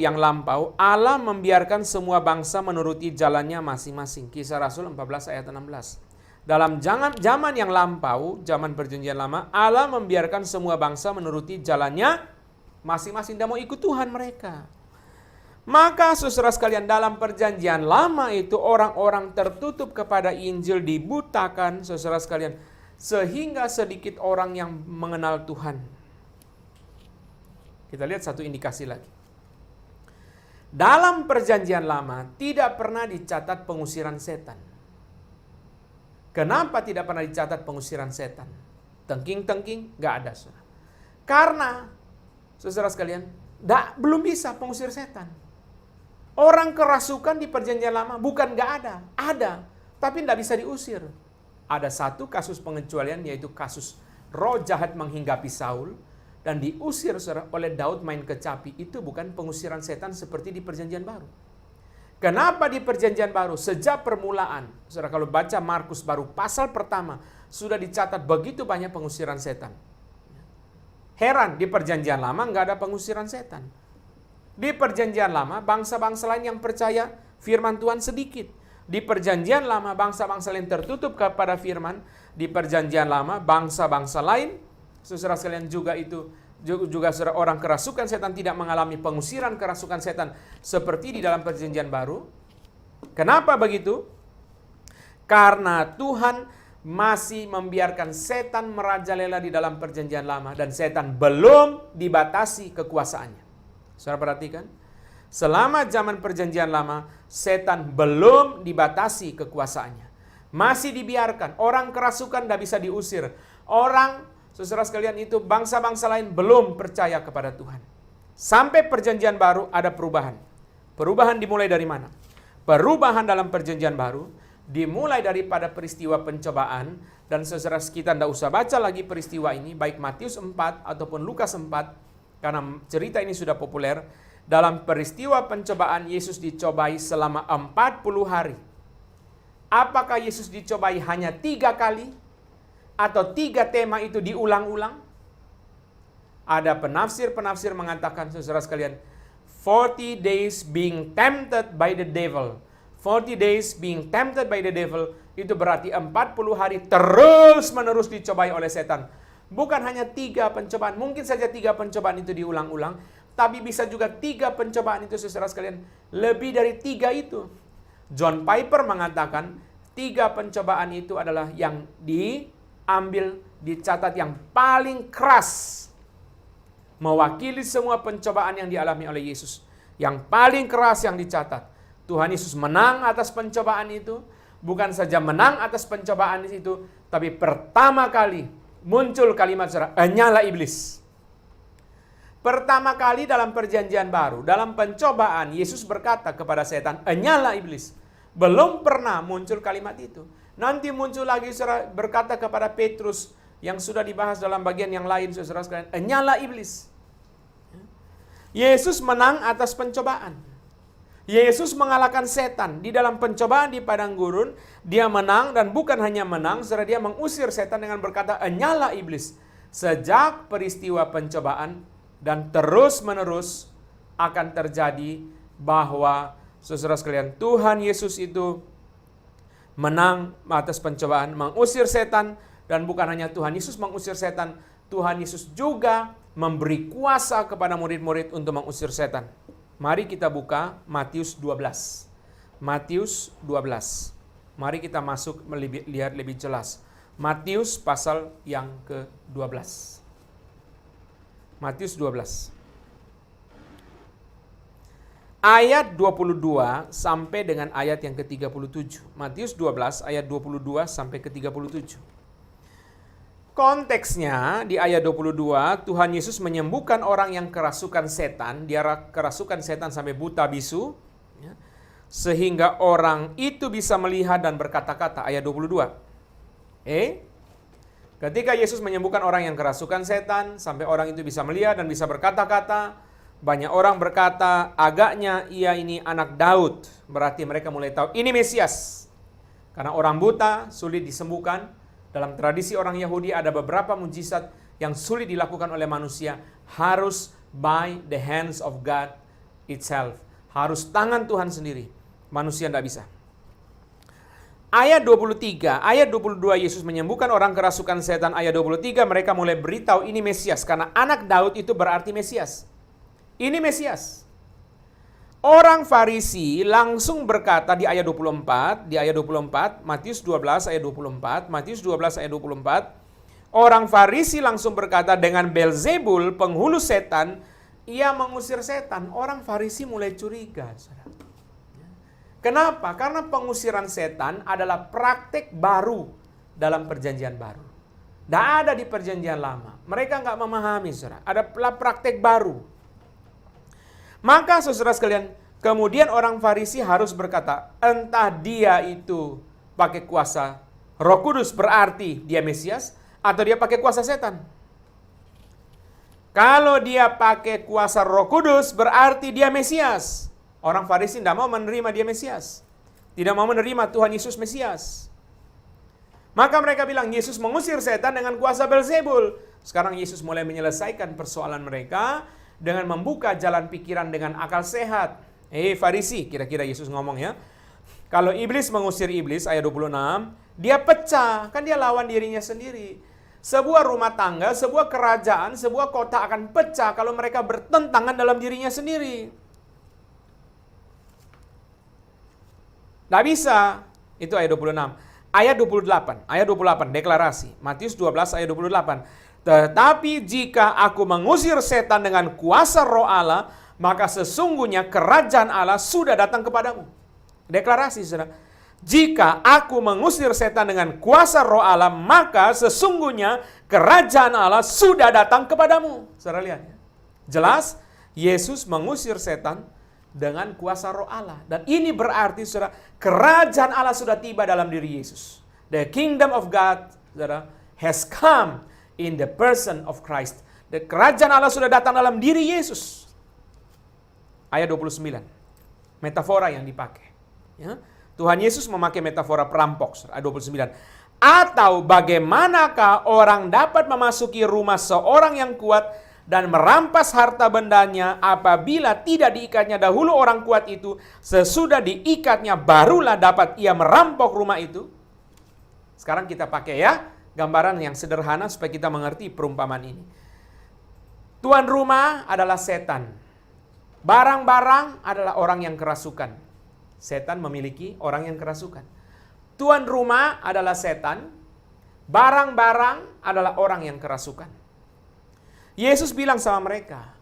yang lampau, Allah membiarkan semua bangsa menuruti jalannya masing-masing. Kisah Rasul 14 ayat 16. Dalam zaman yang lampau, zaman perjanjian lama, Allah membiarkan semua bangsa menuruti jalannya masing-masing, dan mau ikut Tuhan mereka. Maka saudara sekalian, dalam perjanjian lama itu orang-orang tertutup kepada Injil, dibutakan saudara sekalian, sehingga sedikit orang yang mengenal Tuhan. Kita lihat satu indikasi lagi. Dalam perjanjian lama tidak pernah dicatat pengusiran setan. Kenapa tidak pernah dicatat pengusiran setan? Tengking-tengking, gak ada, saudara. Karena saudara sekalian, belum bisa pengusir setan. Orang kerasukan di perjanjian lama bukan gak ada, tapi tidak bisa diusir. Ada satu kasus pengecualian, yaitu kasus roh jahat menghinggapi Saul, dan diusir saudara oleh Daud main kecapi. Itu bukan pengusiran setan seperti di perjanjian baru. Kenapa di perjanjian baru? Sejak permulaan, saudara kalau baca Markus baru pasal pertama, sudah dicatat begitu banyak pengusiran setan. Heran, di perjanjian lama nggak ada pengusiran setan. Di perjanjian lama, bangsa-bangsa lain yang percaya firman Tuhan sedikit. Di perjanjian lama, bangsa-bangsa lain tertutup kepada firman. Di perjanjian lama, bangsa-bangsa lain, saudara sekalian juga saudara, orang kerasukan setan tidak mengalami pengusiran kerasukan setan seperti di dalam perjanjian baru. Kenapa begitu? Karena Tuhan masih membiarkan setan merajalela di dalam perjanjian lama, dan setan belum dibatasi kekuasaannya. Saudara perhatikan, selama zaman perjanjian lama, setan belum dibatasi kekuasaannya. Masih dibiarkan, orang kerasukan tidak bisa diusir. Orang, saudara sekalian, itu bangsa-bangsa lain belum percaya kepada Tuhan. Sampai perjanjian baru ada perubahan. Perubahan dimulai dari mana? Perubahan dalam perjanjian baru dimulai daripada peristiwa pencobaan, dan saudara kita tidak usah baca lagi peristiwa ini, baik Matius 4 ataupun Lukas 4, karena cerita ini sudah populer. Dalam peristiwa pencobaan, Yesus dicobai selama 40 hari. Apakah Yesus dicobai hanya 3 kali? Atau 3 tema itu diulang-ulang? Ada penafsir-penafsir mengatakan, saudara sekalian, 40 days being tempted by the devil. 40 days being tempted by the devil, itu berarti 40 hari terus-menerus dicobai oleh setan. Bukan hanya 3 pencobaan, mungkin saja 3 pencobaan itu diulang-ulang, tapi bisa juga 3 pencobaan itu, saudara sekalian, lebih dari 3 itu. John Piper mengatakan, 3 pencobaan itu adalah yang diambil, dicatat yang paling keras, mewakili semua pencobaan yang dialami oleh Yesus. Yang paling keras yang dicatat. Tuhan Yesus menang atas pencobaan itu. Bukan saja menang atas pencobaan itu, tapi pertama kali muncul kalimat, saudara, "Enyalah iblis." Pertama kali dalam perjanjian baru, dalam pencobaan, Yesus berkata kepada setan, "Enyalah iblis." Belum pernah muncul kalimat itu. Nanti muncul lagi, saudara, berkata kepada Petrus, yang sudah dibahas dalam bagian yang lain, saudara sekalian, "Enyalah iblis." Yesus menang atas pencobaan. Yesus mengalahkan setan di dalam pencobaan di padang gurun. Dia menang, dan bukan hanya menang, saudara, dia mengusir setan dengan berkata, "Enyalah iblis." Sejak peristiwa pencobaan dan terus-menerus akan terjadi bahwa, saudara sekalian, Tuhan Yesus itu menang atas pencobaan, mengusir setan, dan bukan hanya Tuhan Yesus mengusir setan, Tuhan Yesus juga memberi kuasa kepada murid-murid untuk mengusir setan. Mari kita buka Matius 12. Matius 12. Mari kita masuk lihat lebih jelas. Matius pasal yang ke-12. Matius 12. Ayat 22 sampai dengan ayat yang ke-37. Matius 12 ayat 22 sampai ke-37. Konteksnya di ayat 22, Tuhan Yesus menyembuhkan orang yang kerasukan setan. Dia kerasukan setan sampai buta bisu, ya, sehingga orang itu bisa melihat dan berkata-kata. Ayat 22. Ketika Yesus menyembuhkan orang yang kerasukan setan sampai orang itu bisa melihat dan bisa berkata-kata, banyak orang berkata, agaknya ia ini anak Daud. Berarti mereka mulai tahu ini Mesias. Karena orang buta sulit disembuhkan. Dalam tradisi orang Yahudi ada beberapa mujizat yang sulit dilakukan oleh manusia. Harus by the hands of God itself. Harus tangan Tuhan sendiri. Manusia tidak bisa. Ayat 23, ayat 22 Yesus menyembuhkan orang kerasukan setan. Ayat 23 mereka mulai beritahu ini Mesias. Karena anak Daud itu berarti Mesias. Ini Mesias. Orang Farisi langsung berkata di ayat 24, Matius 12 ayat 24, Matius 12 ayat 24, orang Farisi langsung berkata, dengan Beelzebul, penghulu setan, ia mengusir setan. Orang Farisi mulai curiga. Kenapa? Karena pengusiran setan adalah praktek baru dalam perjanjian baru. Tidak ada di perjanjian lama. Mereka nggak memahami, saudara. Adalah praktek baru. Maka saudara sekalian, kemudian orang Farisi harus berkata, entah dia itu pakai kuasa Roh Kudus berarti dia Mesias, atau dia pakai kuasa setan. Kalau dia pakai kuasa Roh Kudus berarti dia Mesias. Orang Farisi tidak mau menerima dia Mesias. Tidak mau menerima Tuhan Yesus Mesias. Maka mereka bilang Yesus mengusir setan dengan kuasa Beelzebul. Sekarang Yesus mulai menyelesaikan persoalan mereka dengan membuka jalan pikiran dengan akal sehat. Farisi, kira-kira Yesus ngomong ya. Kalau iblis mengusir iblis, ayat 26, dia pecah. Kan dia lawan dirinya sendiri. Sebuah rumah tangga, sebuah kerajaan, sebuah kota akan pecah kalau mereka bertentangan dalam dirinya sendiri. Tidak bisa. Itu ayat 26. Ayat 28, deklarasi. Matius 12 ayat 28. Tetapi jika aku mengusir setan dengan kuasa Roh Allah, maka sesungguhnya kerajaan Allah sudah datang kepadamu. Deklarasi, saudara. Jika aku mengusir setan dengan kuasa Roh Allah, maka sesungguhnya kerajaan Allah sudah datang kepadamu. Saudara lihat ya. Jelas, Yesus mengusir setan dengan kuasa Roh Allah. Dan ini berarti, saudara, kerajaan Allah sudah tiba dalam diri Yesus. The kingdom of God, saudara, has come in the person of Christ. The kerajaan Allah sudah datang dalam diri Yesus. Ayat 29. Metafora yang dipakai. Ya. Tuhan Yesus memakai metafora perampok, ayat 29. Atau bagaimanakah orang dapat memasuki rumah seorang yang kuat dan merampas harta bendanya apabila tidak diikatnya dahulu orang kuat itu, sesudah diikatnya barulah dapat ia merampok rumah itu. Sekarang kita pakai ya gambaran yang sederhana supaya kita mengerti perumpamaan ini. Tuan rumah adalah setan. Barang-barang adalah orang yang kerasukan. Setan memiliki orang yang kerasukan. Tuan rumah adalah setan. Barang-barang adalah orang yang kerasukan. Yesus bilang sama mereka,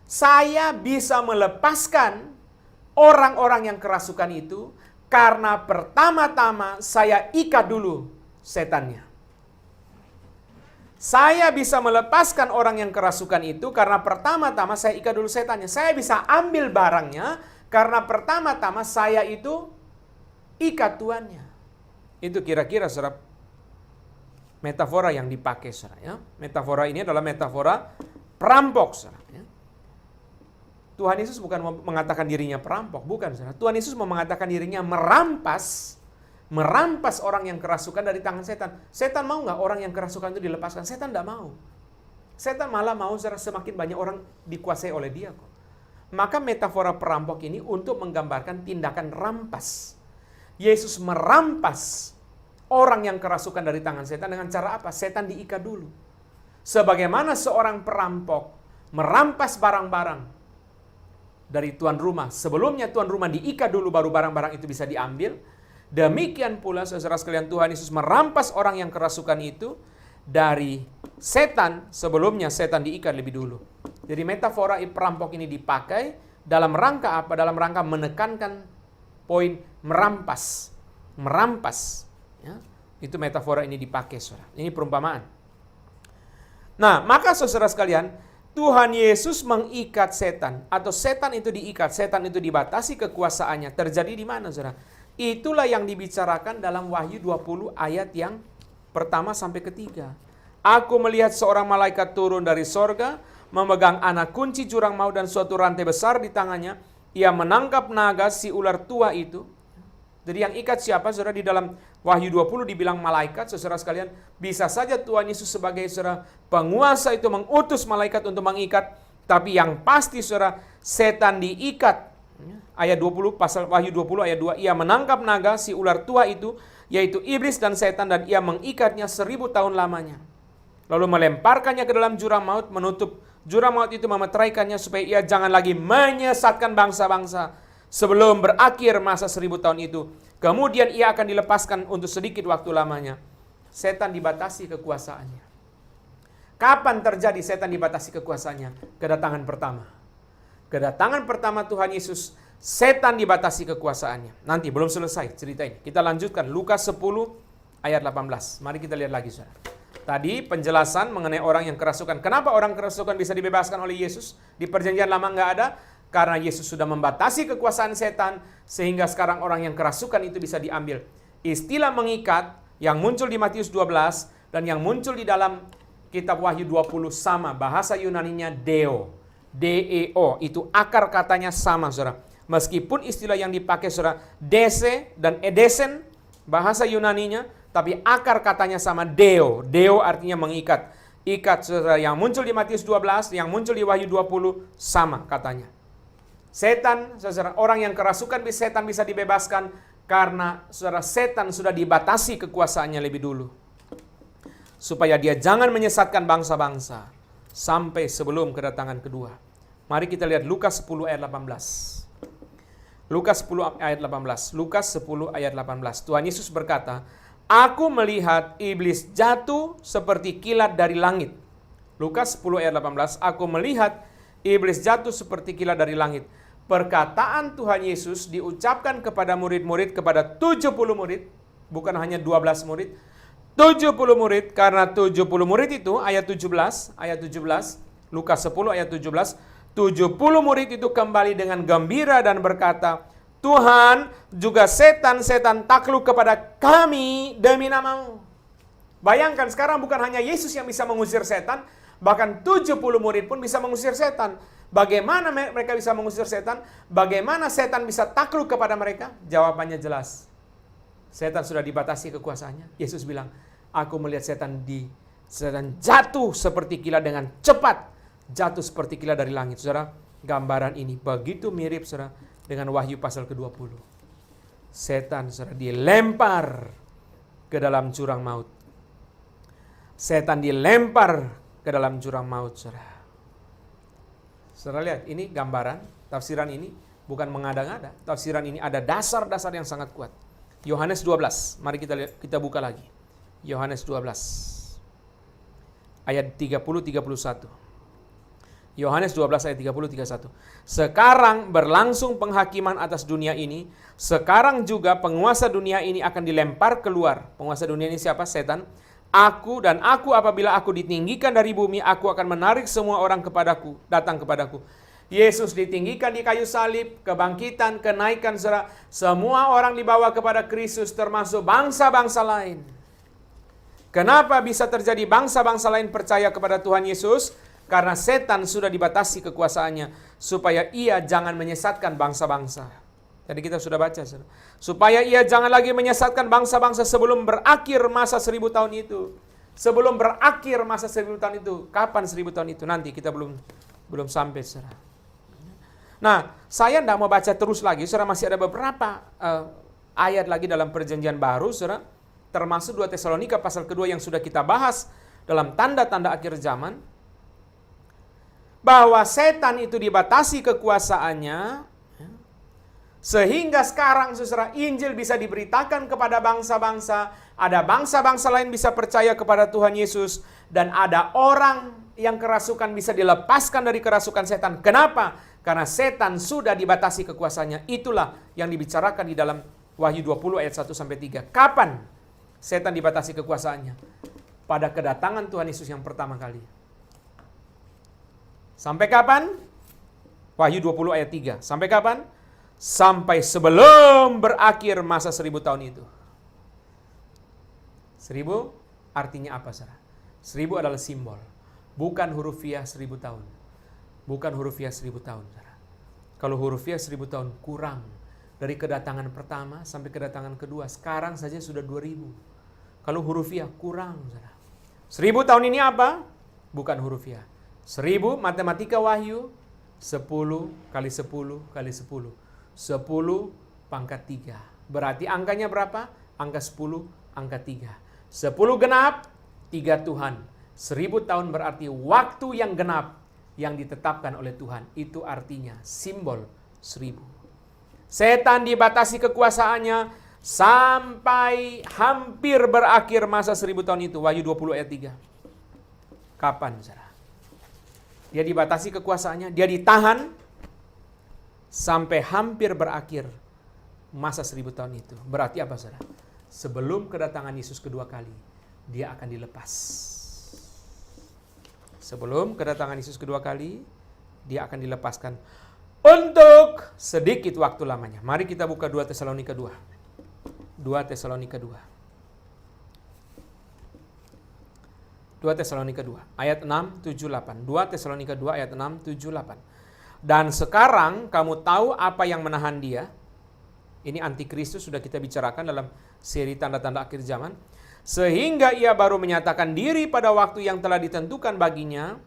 saya bisa melepaskan orang-orang yang kerasukan itu karena pertama-tama saya ikat dulu setannya. Saya bisa melepaskan orang yang kerasukan itu karena pertama-tama saya ikat dulu setannya. Saya bisa ambil barangnya karena pertama-tama saya itu ikat tuannya. Itu kira-kira saudara metafora yang dipakai saudara ya. Metafora ini adalah metafora perampok saudara ya. Tuhan Yesus bukan mengatakan dirinya perampok, bukan saudara. Tuhan Yesus mau mengatakan dirinya merampas orang yang kerasukan dari tangan setan. Setan mau nggak orang yang kerasukan itu dilepaskan? Setan tidak mau. Setan malah mau semakin banyak orang dikuasai oleh dia kok. Maka metafora perampok ini untuk menggambarkan tindakan rampas. Yesus merampas orang yang kerasukan dari tangan setan dengan cara apa? Setan diikat dulu. Sebagaimana seorang perampok merampas barang-barang dari tuan rumah. Sebelumnya tuan rumah diikat dulu baru barang-barang itu bisa diambil. Demikian pula saudara sekalian Tuhan Yesus merampas orang yang kerasukan itu dari setan. Sebelumnya setan diikat lebih dulu. Jadi metafora perampok ini dipakai dalam rangka apa? Dalam rangka menekankan poin merampas. Merampas. Ya, itu metafora ini dipakai saudara. Ini perumpamaan. Nah maka saudara sekalian, Tuhan Yesus mengikat setan. Atau setan itu diikat. Setan itu dibatasi kekuasaannya. Terjadi di mana saudara? Itulah yang dibicarakan dalam Wahyu 20 ayat yang pertama sampai ketiga. Aku melihat seorang malaikat turun dari sorga, memegang anak kunci jurang maut dan suatu rantai besar di tangannya. Ia menangkap naga si ular tua itu. Jadi yang ikat siapa? Saudara, di dalam Wahyu 20 dibilang malaikat. Saudara sekalian, bisa saja Tuhan Yesus sebagai saudara penguasa itu mengutus malaikat untuk mengikat. Tapi yang pasti saudara, setan diikat. Ayat 20, pasal Wahyu 20 ayat 2, ia menangkap naga si ular tua itu, yaitu iblis dan setan, dan ia mengikatnya 1000 tahun lamanya. Lalu melemparkannya ke dalam jurang maut, menutup jurang maut itu, memeteraikannya supaya ia jangan lagi menyesatkan bangsa-bangsa sebelum berakhir masa 1000 tahun itu. Kemudian ia akan dilepaskan untuk sedikit waktu lamanya. Setan dibatasi kekuasaannya. Kapan terjadi setan dibatasi kekuasaannya? Kedatangan pertama. Kedatangan pertama Tuhan Yesus, setan dibatasi kekuasaannya. Nanti belum selesai cerita ini. Kita lanjutkan Lukas 10 ayat 18. Mari kita lihat lagi saudara. Tadi penjelasan mengenai orang yang kerasukan. Kenapa orang kerasukan bisa dibebaskan oleh Yesus? Di perjanjian lama nggak ada. Karena Yesus sudah membatasi kekuasaan setan. Sehingga sekarang orang yang kerasukan itu bisa diambil. Istilah mengikat yang muncul di Matius 12 dan yang muncul di dalam kitab Wahyu 20 sama. Bahasa Yunaninya deo. D-E-O, itu akar katanya sama saudara. Meskipun istilah yang dipakai saudara dese dan edesen bahasa Yunaninya, tapi akar katanya sama deo. Deo artinya mengikat. Ikat saudara, yang muncul di Matius 12, yang muncul di Wahyu 20 sama katanya. Setan, saudara, orang yang kerasukan setan bisa dibebaskan karena saudara setan sudah dibatasi kekuasaannya lebih dulu. Supaya dia jangan menyesatkan bangsa-bangsa sampai sebelum kedatangan kedua. Mari kita lihat Lukas 10 ayat 18. Lukas 10 ayat 18. Lukas 10 ayat 18. Tuhan Yesus berkata, aku melihat iblis jatuh seperti kilat dari langit. Lukas 10 ayat 18. Aku melihat iblis jatuh seperti kilat dari langit. Perkataan Tuhan Yesus diucapkan kepada murid-murid, kepada 70 murid. Bukan hanya 12 murid. 70 murid, karena 70 murid itu ayat 17, Lukas 10 ayat 17, 70 murid itu kembali dengan gembira dan berkata, Tuhan, juga setan-setan takluk kepada kami demi nama-Mu. Bayangkan sekarang bukan hanya Yesus yang bisa mengusir setan, Bahkan 70 murid pun bisa mengusir setan. Bagaimana mereka bisa mengusir setan? Bagaimana setan bisa takluk kepada mereka? Jawabannya jelas. Setan sudah dibatasi kekuasaannya. Yesus bilang, aku melihat setan jatuh seperti kilat dengan cepat. Jatuh seperti kilat dari langit. Saudara, gambaran ini begitu mirip, saudara, dengan Wahyu pasal ke-20. Setan, saudara, dilempar ke dalam jurang maut. Setan dilempar ke dalam jurang maut, saudara. Saudara lihat, ini gambaran, tafsiran ini bukan mengada-ngada. Tafsiran ini ada dasar-dasar yang sangat kuat. Yohanes 12, mari kita buka lagi. Yohanes 12, ayat 30-31. Yohanes 12 ayat 30-31. Sekarang berlangsung penghakiman atas dunia ini. Sekarang juga penguasa dunia ini akan dilempar keluar. Penguasa dunia ini siapa? Setan. Aku apabila aku ditinggikan dari bumi, aku akan menarik semua orang kepadaku, datang kepadaku. Yesus ditinggikan di kayu salib, kebangkitan, kenaikan, semua orang dibawa kepada Kristus, termasuk bangsa-bangsa lain. Kenapa bisa terjadi bangsa-bangsa lain percaya kepada Tuhan Yesus? Karena setan sudah dibatasi kekuasaannya, supaya ia jangan menyesatkan bangsa-bangsa. Tadi kita sudah baca, supaya ia jangan lagi menyesatkan bangsa-bangsa sebelum berakhir masa 1000 tahun itu. Sebelum berakhir masa 1000 tahun itu. Kapan 1000 tahun itu? Nanti kita belum sampai, saudara. Nah, saya tidak mau baca terus lagi, saudara, masih ada beberapa ayat lagi dalam perjanjian baru, saudara, termasuk 2 Tesalonika pasal kedua yang sudah kita bahas dalam tanda-tanda akhir zaman, bahwa setan itu dibatasi kekuasaannya, sehingga sekarang, saudara, Injil bisa diberitakan kepada bangsa-bangsa, ada bangsa-bangsa lain bisa percaya kepada Tuhan Yesus, dan ada orang yang kerasukan bisa dilepaskan dari kerasukan setan. Kenapa? Karena setan sudah dibatasi kekuasaannya. Itulah yang dibicarakan di dalam Wahyu 20 ayat 1-3. Kapan setan dibatasi kekuasaannya? Pada kedatangan Tuhan Yesus yang pertama kali. Sampai kapan? Wahyu 20 ayat 3. Sampai kapan? Sampai sebelum berakhir masa 1000 tahun itu. 1000 artinya apa, saudara? 1000 adalah simbol. Bukan hurufiah 1000 tahun. Bukan hurufiah 1000 tahun, saudara. Kalau hurufiah 1000 tahun kurang. Dari kedatangan pertama sampai kedatangan kedua. Sekarang saja sudah 2000. Kalau hurufiah kurang, saudara. 1000 tahun ini apa? Bukan hurufiah. 1000 matematika Wahyu, 10 kali 10 kali 10. 10 pangkat 3. Berarti angkanya berapa? Angka 10, angka 3. 10 genap, 3 Tuhan. 1000 tahun berarti waktu yang genap yang ditetapkan oleh Tuhan. Itu artinya simbol 1000. Setan dibatasi kekuasaannya sampai hampir berakhir masa 1000 tahun itu. Wahyu 20 ayat 3. Kapan, saudara? Dia dibatasi kekuasaannya, dia ditahan sampai hampir berakhir masa 1000 tahun itu. Berarti apa, saudara? Sebelum kedatangan Yesus kedua kali, dia akan dilepas. Sebelum kedatangan Yesus kedua kali, dia akan dilepaskan untuk sedikit waktu lamanya. Mari kita buka 2 Tesalonika 2. 2 Tesalonika 2. 2 Tesalonika 2 ayat 6, 7, 8. 2 Tesalonika 2 ayat 6, 7, 8. Dan sekarang kamu tahu apa yang menahan dia. Ini antikristus sudah kita bicarakan dalam seri tanda-tanda akhir zaman. Sehingga ia baru menyatakan diri pada waktu yang telah ditentukan baginya.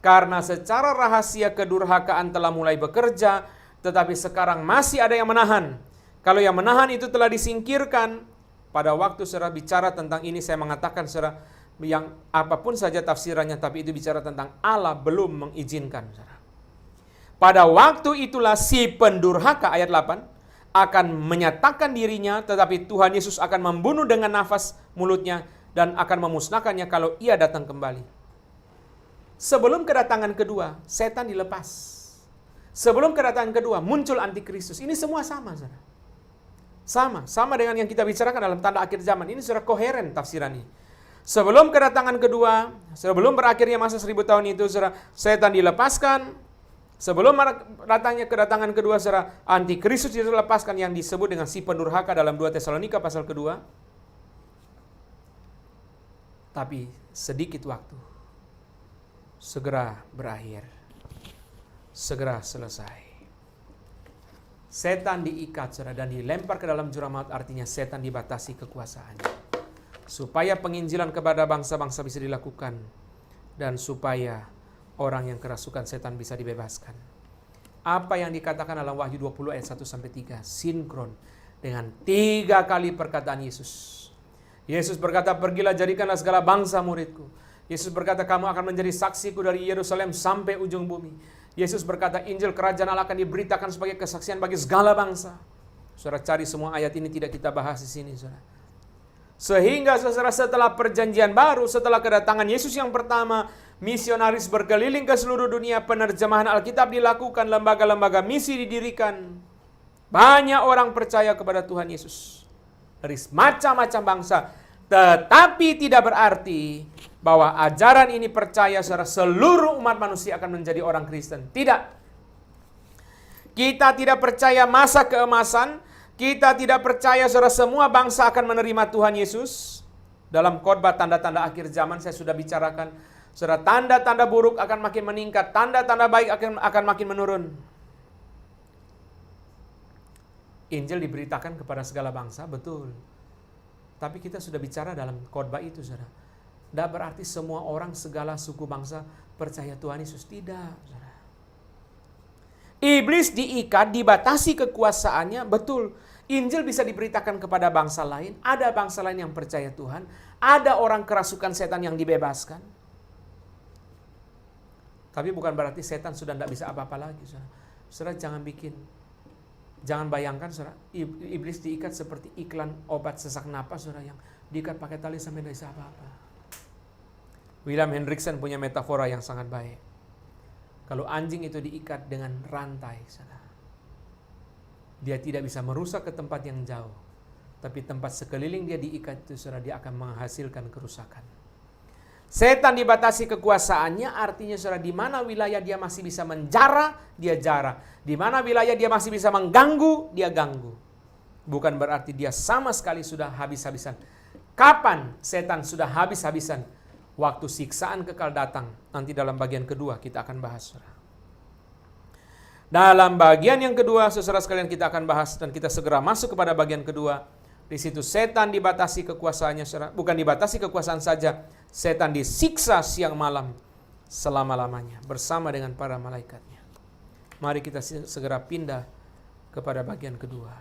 Karena secara rahasia kedurhakaan telah mulai bekerja. Tetapi sekarang masih ada yang menahan. Kalau yang menahan itu telah disingkirkan. Pada waktu saudara bicara tentang ini, saya mengatakan saudara, yang apapun saja tafsirannya, tapi itu bicara tentang Allah belum mengizinkan. Pada waktu itulah si pendurhaka, ayat 8, akan menyatakan dirinya, tetapi Tuhan Yesus akan membunuh dengan nafas mulutnya dan akan memusnahkannya kalau ia datang kembali. Sebelum kedatangan kedua, setan dilepas. Sebelum kedatangan kedua, muncul antikristus. Ini semua sama, saudara. Sama dengan yang kita bicarakan dalam tanda akhir zaman. Ini sudah koheren tafsiran ini. Sebelum kedatangan kedua, sebelum berakhirnya masa 1000 tahun itu, saudara, setan dilepaskan. Sebelum datangnya kedatangan kedua, saudara, antikristus dilepaskan yang disebut dengan si pendurhaka dalam 2 Tesalonika pasal kedua. Tapi sedikit waktu. segera berakhir, segera selesai. Setan diikat, saudara, dan dilempar ke dalam jurang maut, artinya setan dibatasi kekuasaannya. Supaya penginjilan kepada bangsa-bangsa bisa dilakukan, dan supaya orang yang kerasukan setan bisa dibebaskan. Apa yang dikatakan dalam Wahyu 20 ayat 1-3, sinkron dengan 3 kali perkataan Yesus. Yesus berkata, pergilah jadikanlah segala bangsa muridku. Yesus berkata, kamu akan menjadi saksiku dari Yerusalem sampai ujung bumi. Yesus berkata, Injil Kerajaan Allah akan diberitakan sebagai kesaksian bagi segala bangsa. Saudara cari semua ayat ini, tidak kita bahas di sini, saudara. Sehingga saudara, setelah perjanjian baru, setelah kedatangan Yesus yang pertama, misionaris berkeliling ke seluruh dunia, penerjemahan Alkitab dilakukan, lembaga-lembaga misi didirikan. Banyak orang percaya kepada Tuhan Yesus dari macam-macam bangsa. Tetapi tidak berarti bahwa ajaran ini percaya saudara seluruh umat manusia akan menjadi orang Kristen. Tidak. Kita tidak percaya masa keemasan. Kita tidak percaya saudara semua bangsa akan menerima Tuhan Yesus. Dalam khotbah tanda-tanda akhir zaman saya sudah bicarakan, saudara, tanda-tanda buruk akan makin meningkat, tanda-tanda baik akan makin menurun. Injil diberitakan kepada segala bangsa, betul. Tapi kita sudah bicara dalam khotbah itu, saudara. Tidak berarti semua orang, segala suku bangsa percaya Tuhan Yesus. Tidak, saudara. Iblis diikat, dibatasi kekuasaannya, betul. Injil bisa diberitakan kepada bangsa lain. Ada bangsa lain yang percaya Tuhan. Ada orang kerasukan setan yang dibebaskan. Tapi bukan berarti setan sudah tidak bisa apa-apa lagi, saudara. Saudara jangan bayangkan, saudara, iblis diikat seperti iklan obat sesak napas, saudara, yang diikat pakai tali sampai tidak bisa apa-apa. William Hendriksen punya metafora yang sangat baik. Kalau anjing itu diikat dengan rantai, saudara, dia tidak bisa merusak ke tempat yang jauh. Tapi tempat sekeliling dia diikat itu, saudara, dia akan menghasilkan kerusakan. Setan dibatasi kekuasaannya, artinya saudara, di mana wilayah dia masih bisa menjara, dia jara. Di mana wilayah dia masih bisa mengganggu, dia ganggu. Bukan berarti dia sama sekali sudah habis-habisan. Kapan setan sudah habis-habisan? Waktu siksaan kekal datang. Nanti dalam bagian kedua kita akan bahas, saudara. Dalam bagian yang kedua, saudara sekalian, kita akan bahas dan kita segera masuk kepada bagian kedua. Di situ setan dibatasi kekuasaannya, saudara. Bukan dibatasi kekuasaan saja, setan disiksa siang malam selama-lamanya bersama dengan para malaikatnya. Mari kita segera pindah kepada bagian kedua.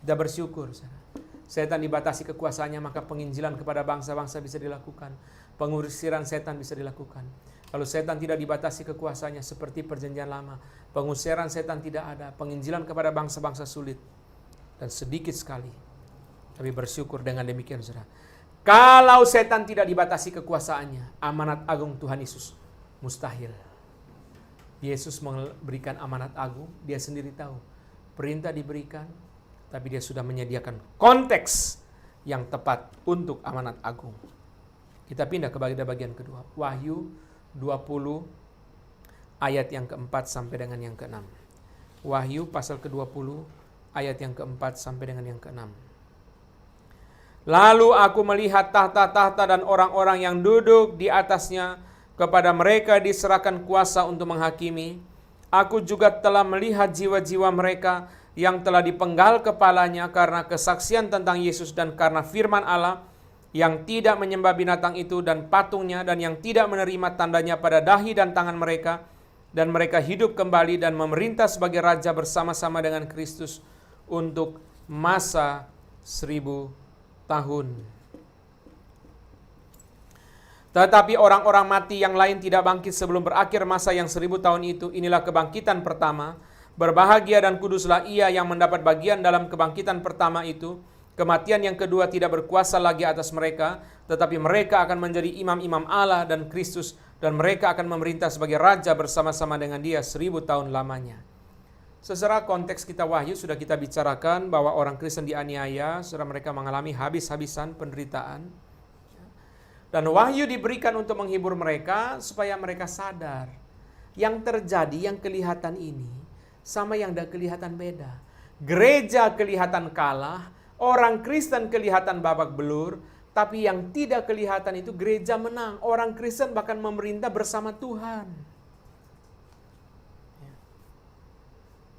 Kita bersyukur, saudara. Setan dibatasi kekuasaannya, maka penginjilan kepada bangsa-bangsa bisa dilakukan. Pengusiran setan bisa dilakukan. Kalau setan tidak dibatasi kekuasaannya seperti perjanjian lama, pengusiran setan tidak ada, penginjilan kepada bangsa-bangsa sulit dan sedikit sekali. Tapi bersyukur dengan demikian, saudara. Kalau setan tidak dibatasi kekuasaannya, amanat agung Tuhan Yesus mustahil. Yesus memberikan amanat agung, dia sendiri tahu. Perintah diberikan, tapi dia sudah menyediakan konteks yang tepat untuk amanat agung. Kita pindah ke bagian kedua. Wahyu 20 ayat yang keempat sampai dengan yang keenam. Wahyu pasal ke-20 ayat yang keempat sampai dengan yang keenam. Lalu aku melihat tahta-tahta dan orang-orang yang duduk di atasnya, kepada mereka diserahkan kuasa untuk menghakimi. Aku juga telah melihat jiwa-jiwa mereka yang telah dipenggal kepalanya karena kesaksian tentang Yesus dan karena firman Allah, yang tidak menyembah binatang itu dan patungnya, dan yang tidak menerima tandanya pada dahi dan tangan mereka, dan mereka hidup kembali dan memerintah sebagai raja bersama-sama dengan Kristus untuk masa 1000 tahun. Tetapi orang-orang mati yang lain tidak bangkit sebelum berakhir masa yang 1000 tahun itu. Inilah kebangkitan pertama. Berbahagia dan kuduslah ia yang mendapat bagian dalam kebangkitan pertama itu. Kematian yang kedua tidak berkuasa lagi atas mereka, tetapi mereka akan menjadi imam-imam Allah dan Kristus, dan mereka akan memerintah sebagai raja bersama-sama dengan dia 1000 tahun lamanya. Secara konteks kita Wahyu sudah kita bicarakan bahwa orang Kristen dianiaya, saudara, mereka mengalami habis-habisan penderitaan. Dan Wahyu diberikan untuk menghibur mereka supaya mereka sadar yang terjadi, yang kelihatan ini sama yang tidak kelihatan beda. Gereja kelihatan kalah, orang Kristen kelihatan babak belur, Tapi yang tidak kelihatan itu gereja menang. Orang Kristen bahkan memerintah bersama Tuhan.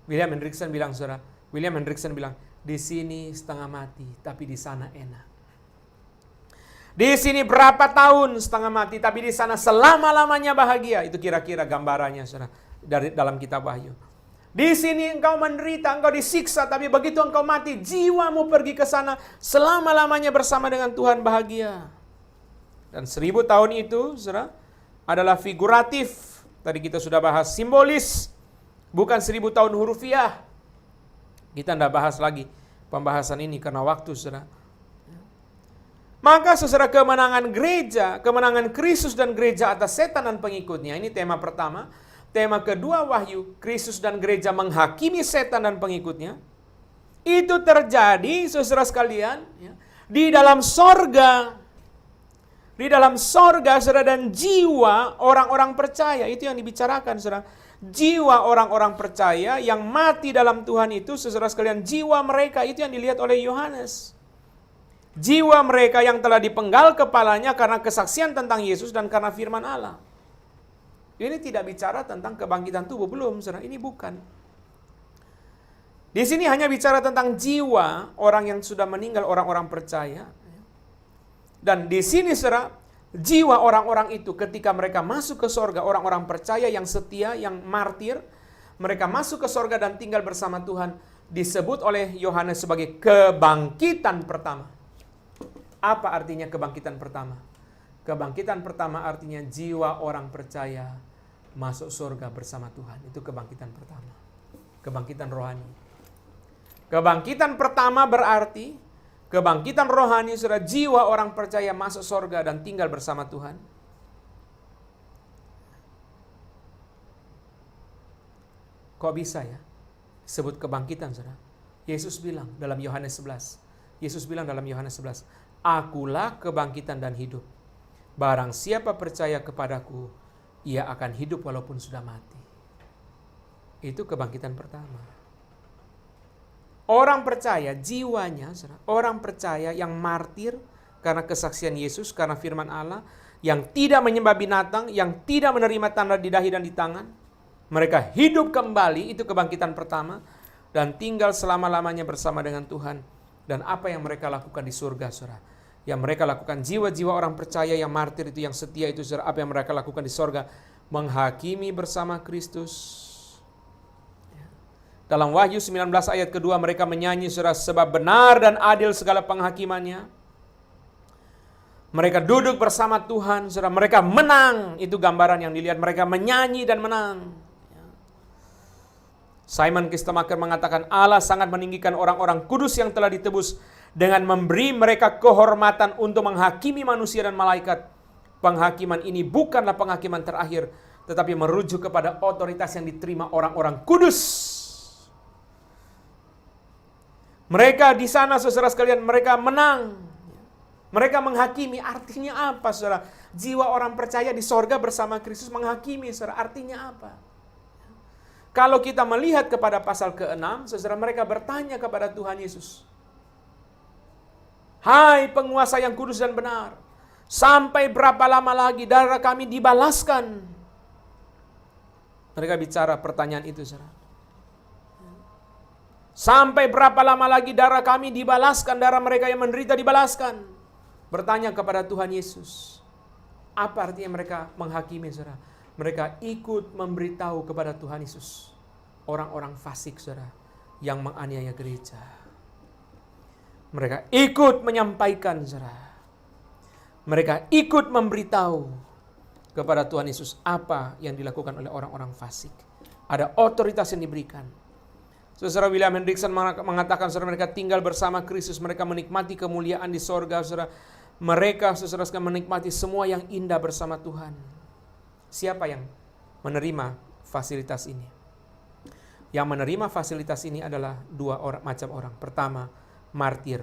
William Hendriksen bilang, di sini setengah mati, tapi di sana enak. Di sini berapa tahun setengah mati, tapi di sana selama-lamanya bahagia. Itu kira-kira gambarannya, saudara, dari dalam kitab Wahyu. Di sini engkau menderita, engkau disiksa, tapi begitu engkau mati, jiwamu pergi ke sana, selama-lamanya bersama dengan Tuhan bahagia. Dan 1000 tahun itu, saudara, adalah figuratif. Tadi kita sudah bahas simbolis, bukan 1000 tahun hurufiah. Kita tidak bahas lagi pembahasan ini karena waktu, saudara. Maka saudara, kemenangan gereja, kemenangan Kristus dan gereja atas setan dan pengikutnya, ini tema pertama. Tema kedua Wahyu, Kristus dan gereja menghakimi setan dan pengikutnya. Itu terjadi, saudara sekalian, di dalam sorga. Di dalam sorga, saudara, dan jiwa orang-orang percaya. Itu yang dibicarakan, saudara. Jiwa orang-orang percaya yang mati dalam Tuhan itu, saudara sekalian, jiwa mereka itu yang dilihat oleh Yohanes. Jiwa mereka yang telah dipenggal kepalanya karena kesaksian tentang Yesus dan karena firman Allah. Ini tidak bicara tentang kebangkitan tubuh, belum, saudara. Ini bukan. Di sini hanya bicara tentang jiwa orang yang sudah meninggal, orang-orang percaya. Dan di sini, saudara, jiwa orang-orang itu ketika mereka masuk ke sorga, orang-orang percaya yang setia, yang martir, mereka masuk ke sorga dan tinggal bersama Tuhan, disebut oleh Yohanes sebagai kebangkitan pertama. Apa artinya kebangkitan pertama? Kebangkitan pertama artinya jiwa orang percaya masuk surga bersama Tuhan. Itu kebangkitan pertama. Kebangkitan rohani. Kebangkitan pertama berarti kebangkitan rohani, saudara, jiwa orang percaya masuk surga dan tinggal bersama Tuhan. Kok bisa ya sebut kebangkitan, saudara? Yesus bilang dalam Yohanes 11. Akulah kebangkitan dan hidup. Barang siapa percaya kepadaku, ia akan hidup walaupun sudah mati. Itu kebangkitan pertama. Orang percaya, jiwanya, orang percaya yang martir karena kesaksian Yesus, karena firman Allah, yang tidak menyembah binatang, yang tidak menerima tanda di dahi dan di tangan, mereka hidup kembali, itu kebangkitan pertama, dan tinggal selama-lamanya bersama dengan Tuhan. Dan apa yang mereka lakukan di surga, saudara? Yang mereka lakukan, jiwa-jiwa orang percaya yang martir itu, yang setia itu, saudara, apa yang mereka lakukan di sorga? Menghakimi bersama Kristus. Dalam Wahyu 19 ayat kedua mereka menyanyi, saudara, sebab benar dan adil segala penghakimannya. Mereka duduk bersama Tuhan, saudara, mereka menang. Itu gambaran yang dilihat, mereka menyanyi dan menang. Simon Kistemaker mengatakan Allah sangat meninggikan orang-orang kudus yang telah ditebus dengan memberi mereka kehormatan untuk menghakimi manusia dan malaikat. Penghakiman ini bukanlah penghakiman terakhir, tetapi merujuk kepada otoritas yang diterima orang-orang kudus. Mereka di sana, saudara sekalian, mereka menang. Mereka menghakimi. Artinya apa, saudara? Jiwa orang percaya di sorga bersama Kristus menghakimi, saudara. Artinya apa? Kalau kita melihat kepada pasal ke-6, saudara, mereka bertanya kepada Tuhan Yesus. Hai penguasa yang kudus dan benar, sampai berapa lama lagi darah kami dibalaskan? Mereka bicara pertanyaan itu, saudara. Sampai berapa lama lagi darah kami dibalaskan, darah mereka yang menderita dibalaskan? Bertanya kepada Tuhan Yesus. Apa artinya mereka menghakimi, saudara? Mereka ikut memberitahu kepada Tuhan Yesus orang-orang fasik, saudara, yang menganiaya gereja. Mereka ikut menyampaikan, saudara. Mereka ikut memberitahu kepada Tuhan Yesus apa yang dilakukan oleh orang-orang fasik. Ada otoritas yang diberikan. Saudara, William Hendriksen mengatakan, saudara, mereka tinggal bersama Kristus, mereka menikmati kemuliaan di sorga, saudara. Mereka, saudara, menikmati semua yang indah bersama Tuhan. Siapa yang menerima fasilitas ini? Yang menerima fasilitas ini adalah dua macam orang. Pertama, martir.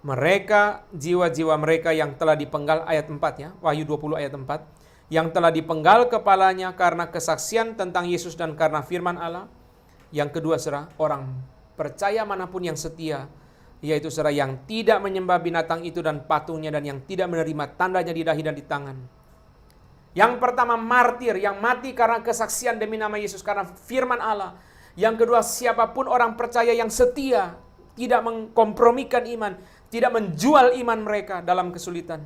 Mereka, jiwa-jiwa mereka yang telah dipenggal, ayat 4 ya, Wahyu 20 ayat 4. Yang telah dipenggal kepalanya karena kesaksian tentang Yesus dan karena firman Allah. Yang kedua, saudara, orang percaya manapun yang setia yaitu saudara yang tidak menyembah binatang itu dan patungnya, dan yang tidak menerima tandanya di dahi dan di tangan. Yang pertama martir, yang mati karena kesaksian demi nama Yesus, karena firman Allah. Yang kedua, siapapun orang percaya yang setia, tidak mengkompromikan iman, tidak menjual iman mereka dalam kesulitan.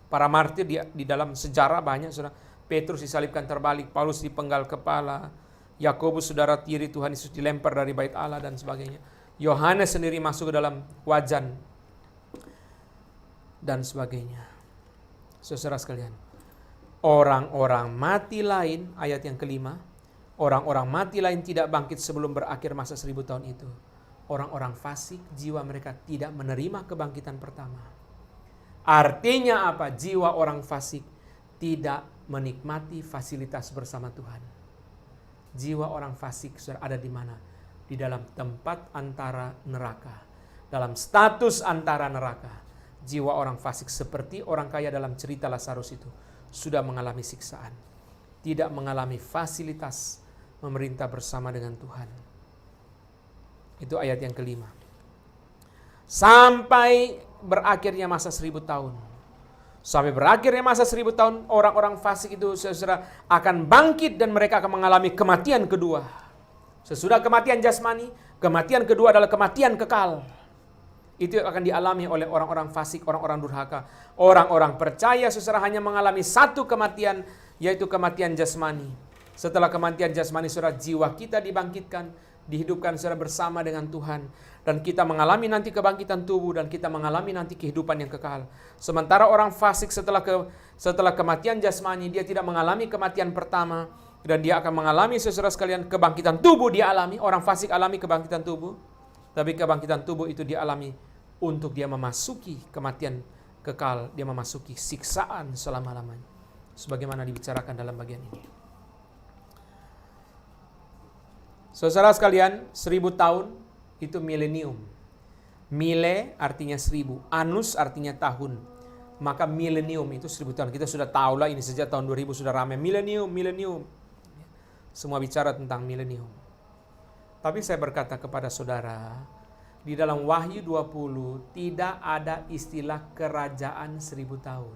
Para martir di dalam sejarah banyak, saudara. Petrus disalibkan terbalik, Paulus dipenggal kepala, Yakobus saudara tiri Tuhan Yesus dilempar dari bait Allah dan sebagainya. Yohanes sendiri masuk ke dalam wajan dan sebagainya. Saudara sekalian, orang-orang mati lain, ayat yang kelima, orang-orang mati lain tidak bangkit sebelum berakhir masa 1000 tahun itu. Orang-orang fasik, jiwa mereka tidak menerima kebangkitan pertama. Artinya apa? Jiwa orang fasik tidak menikmati fasilitas bersama Tuhan. Jiwa orang fasik ada di mana? Di dalam tempat antara neraka. Dalam status antara neraka. Jiwa orang fasik seperti orang kaya dalam cerita Lazarus itu sudah mengalami siksaan. Tidak mengalami fasilitas memerintah bersama dengan Tuhan. Itu ayat yang kelima. Sampai berakhirnya masa 1000 tahun. Sampai berakhirnya masa 1000 tahun, orang-orang fasik itu saudara akan bangkit dan mereka akan mengalami kematian kedua. Sesudah kematian jasmani, kematian kedua adalah kematian kekal. Itu akan dialami oleh orang-orang fasik, orang-orang durhaka. Orang-orang percaya saudara hanya mengalami satu kematian, yaitu kematian jasmani. Setelah kematian jasmani, saudara, jiwa kita dibangkitkan, dihidupkan saudara bersama dengan Tuhan. Dan kita mengalami nanti kebangkitan tubuh, dan kita mengalami nanti kehidupan yang kekal. Sementara orang fasik setelah kematian jasmani, dia tidak mengalami kematian pertama, dan dia akan mengalami saudara sekalian kebangkitan tubuh dia alami. Orang fasik alami kebangkitan tubuh, tapi kebangkitan tubuh itu dia alami untuk dia memasuki kematian kekal, dia memasuki siksaan selama-lamanya. Sebagaimana dibicarakan dalam bagian ini. Saudara sekalian, 1000 tahun itu milenium. Mile artinya 1000, annus artinya tahun. Maka milenium itu 1000 tahun. Kita sudah tahu lah ini sejak tahun 2000 sudah ramai. Milenium. Semua bicara tentang milenium. Tapi saya berkata kepada saudara, di dalam Wahyu 20 tidak ada istilah kerajaan 1000 tahun.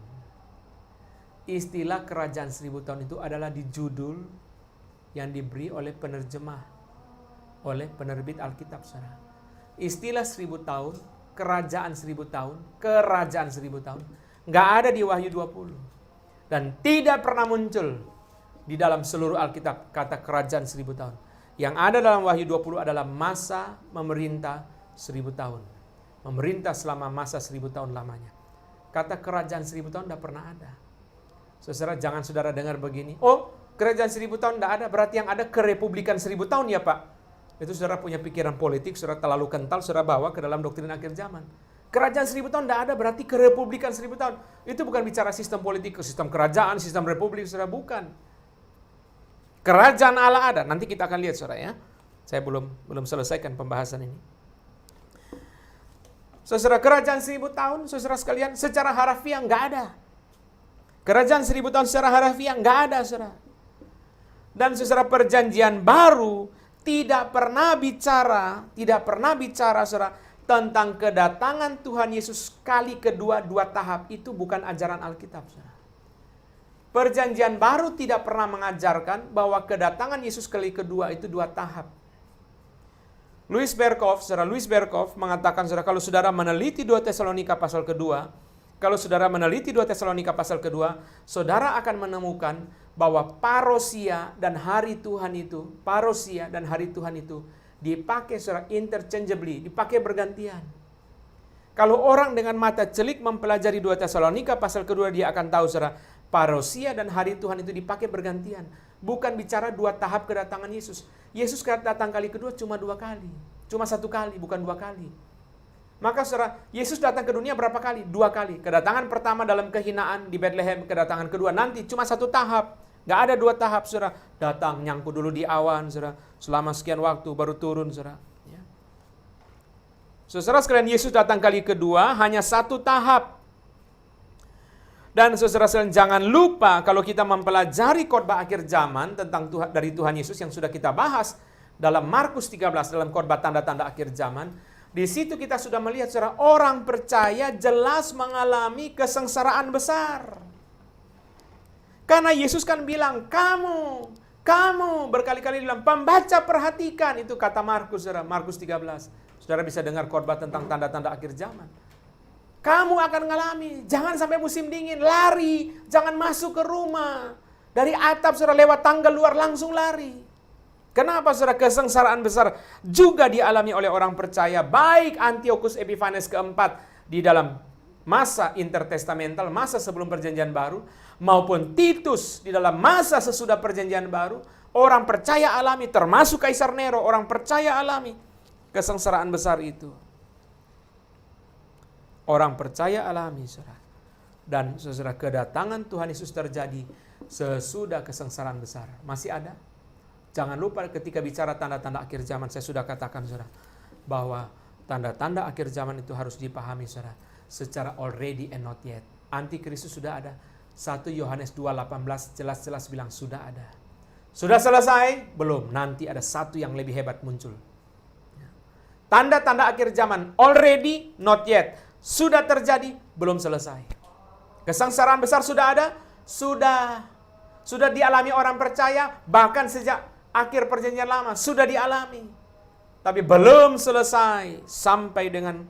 Istilah kerajaan 1000 tahun itu adalah di judul yang diberi oleh penerjemah, oleh penerbit Alkitab, saudara. Istilah 1000 tahun, kerajaan 1000 tahun, kerajaan 1000 tahun, nggak ada di Wahyu 20. Dan tidak pernah muncul di dalam seluruh Alkitab kata kerajaan 1000 tahun. Yang ada dalam Wahyu 20 adalah masa memerintah 1000 tahun. Memerintah selama masa 1000 tahun lamanya. Kata kerajaan 1000 tahun tidak pernah ada. Saudara, jangan saudara dengar begini, oh kerajaan 1000 tahun tidak ada, berarti yang ada kerepublikan 1000 tahun ya Pak. Itu saudara punya pikiran politik, saudara terlalu kental, saudara bawa ke dalam doktrin akhir zaman. Kerajaan 1000 tahun tidak ada, berarti kerepublikan 1000 tahun. Itu bukan bicara sistem politik, sistem kerajaan, sistem republik, saudara, bukan. Kerajaan Allah ada, nanti kita akan lihat saudara ya. Saya belum selesaikan pembahasan ini. Saudara, kerajaan 1000 tahun, saudara sekalian, secara harafiah nggak ada. Kerajaan 1000 tahun secara harafiah nggak ada, saudara. Dan saudara, perjanjian baru tidak pernah bicara saudara tentang kedatangan Tuhan Yesus kali kedua 2 tahap. Itu bukan ajaran Alkitab, saudara. Perjanjian baru tidak pernah mengajarkan bahwa kedatangan Yesus kali kedua itu 2 tahap. Louis Berkhof mengatakan, saudara, kalau saudara meneliti 2 Tesalonika pasal kedua, saudara akan menemukan bahwa parousia dan hari Tuhan itu dipakai secara interchangeably, dipakai bergantian. Kalau orang dengan mata celik mempelajari 2 Tesalonika pasal kedua, dia akan tahu saudara, parousia dan hari Tuhan itu dipakai bergantian. Bukan bicara 2 tahap kedatangan Yesus. Yesus datang kali kedua cuma 2 kali. Cuma 1 kali, bukan 2 kali. Maka saudara, Yesus datang ke dunia berapa kali? 2 kali. Kedatangan pertama dalam kehinaan di Bethlehem, kedatangan kedua nanti cuma 1 tahap. Nggak ada 2 tahap, saudara. Datang, nyangkut dulu di awan, saudara. Selama sekian waktu baru turun, saudara. Ya. Saudara sekalian, Yesus datang kali kedua hanya 1 tahap. Dan saudara sekalian, jangan lupa kalau kita mempelajari khotbah akhir zaman tentang dari Tuhan Yesus yang sudah kita bahas dalam Markus 13, dalam khotbah tanda-tanda akhir zaman, di situ kita sudah melihat saudara, orang percaya jelas mengalami kesengsaraan besar. Karena Yesus kan bilang, kamu berkali-kali bilang, pembaca perhatikan, itu kata Markus, saudara, Markus 13. Saudara bisa dengar khotbah tentang tanda-tanda akhir zaman. Kamu akan mengalami, jangan sampai musim dingin, lari, jangan masuk ke rumah. Dari atap saudara lewat tangga luar langsung lari. Kenapa saudara? Kesengsaraan besar juga dialami oleh orang percaya, baik Antiochus Epiphanes keempat di dalam masa intertestamental, masa sebelum perjanjian baru, maupun Titus di dalam masa sesudah perjanjian baru. Orang percaya alami, termasuk Kaisar Nero, orang percaya alami kesengsaraan besar itu. Orang percaya alami, saudara. Dan saudara, kedatangan Tuhan Yesus terjadi sesudah kesengsaraan besar. Masih ada? Jangan lupa ketika bicara tanda-tanda akhir zaman, saya sudah katakan saudara, bahwa tanda-tanda akhir zaman itu harus dipahami saudara, secara already and not yet. Antikristus sudah ada. 1 Yohanes 2:18 jelas-jelas bilang sudah ada. Sudah selesai? Belum. Nanti ada satu yang lebih hebat muncul. Tanda-tanda akhir zaman already, not yet. Sudah terjadi, belum selesai. Kesengsaraan besar sudah ada? Sudah dialami orang percaya, bahkan sejak akhir perjanjian lama sudah dialami. Tapi belum selesai sampai dengan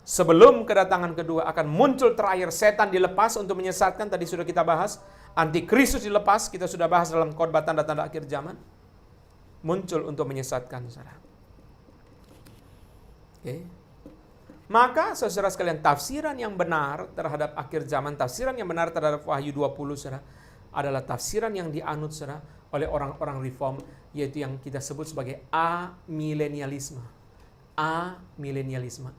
sebelum kedatangan kedua akan muncul terakhir, setan dilepas untuk menyesatkan, tadi sudah kita bahas. Antikristus dilepas, kita sudah bahas dalam khotbah tanda-tanda akhir zaman. Muncul untuk menyesatkan, saudara. Oke. Maka saudara sekalian, tafsiran yang benar terhadap akhir zaman, tafsiran yang benar terhadap Wahyu 20, saudara, adalah tafsiran yang dianut, saudara, oleh orang-orang reform, yaitu yang kita sebut sebagai amilenialisme. Amilenialisme.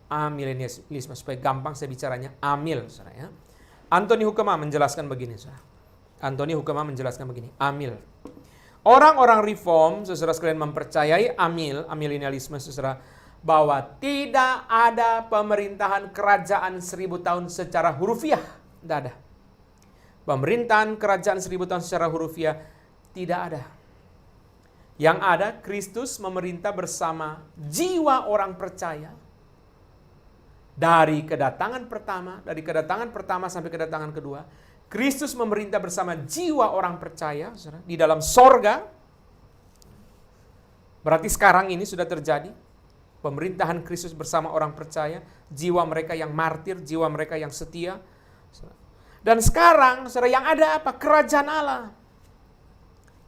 Amilenialisme. Supaya gampang saya bicaranya, amil, saudara ya. Anthony Hukema menjelaskan begini, saudara. Anthony Hukema menjelaskan begini, amil. Orang-orang reform, saudara sekalian, mempercayai amilenialisme, saudara, bahwa tidak ada pemerintahan kerajaan 1000 tahun secara hurufiah. Tidak ada. Pemerintahan kerajaan 1000 tahun secara hurufiah tidak ada. Yang ada, Kristus memerintah bersama jiwa orang percaya. Dari kedatangan pertama sampai kedatangan kedua, Kristus memerintah bersama jiwa orang percaya, saudara, di dalam sorga. Berarti sekarang ini sudah terjadi. Pemerintahan Kristus bersama orang percaya, jiwa mereka yang martir, jiwa mereka yang setia. Dan sekarang, saudara, yang ada apa? Kerajaan Allah.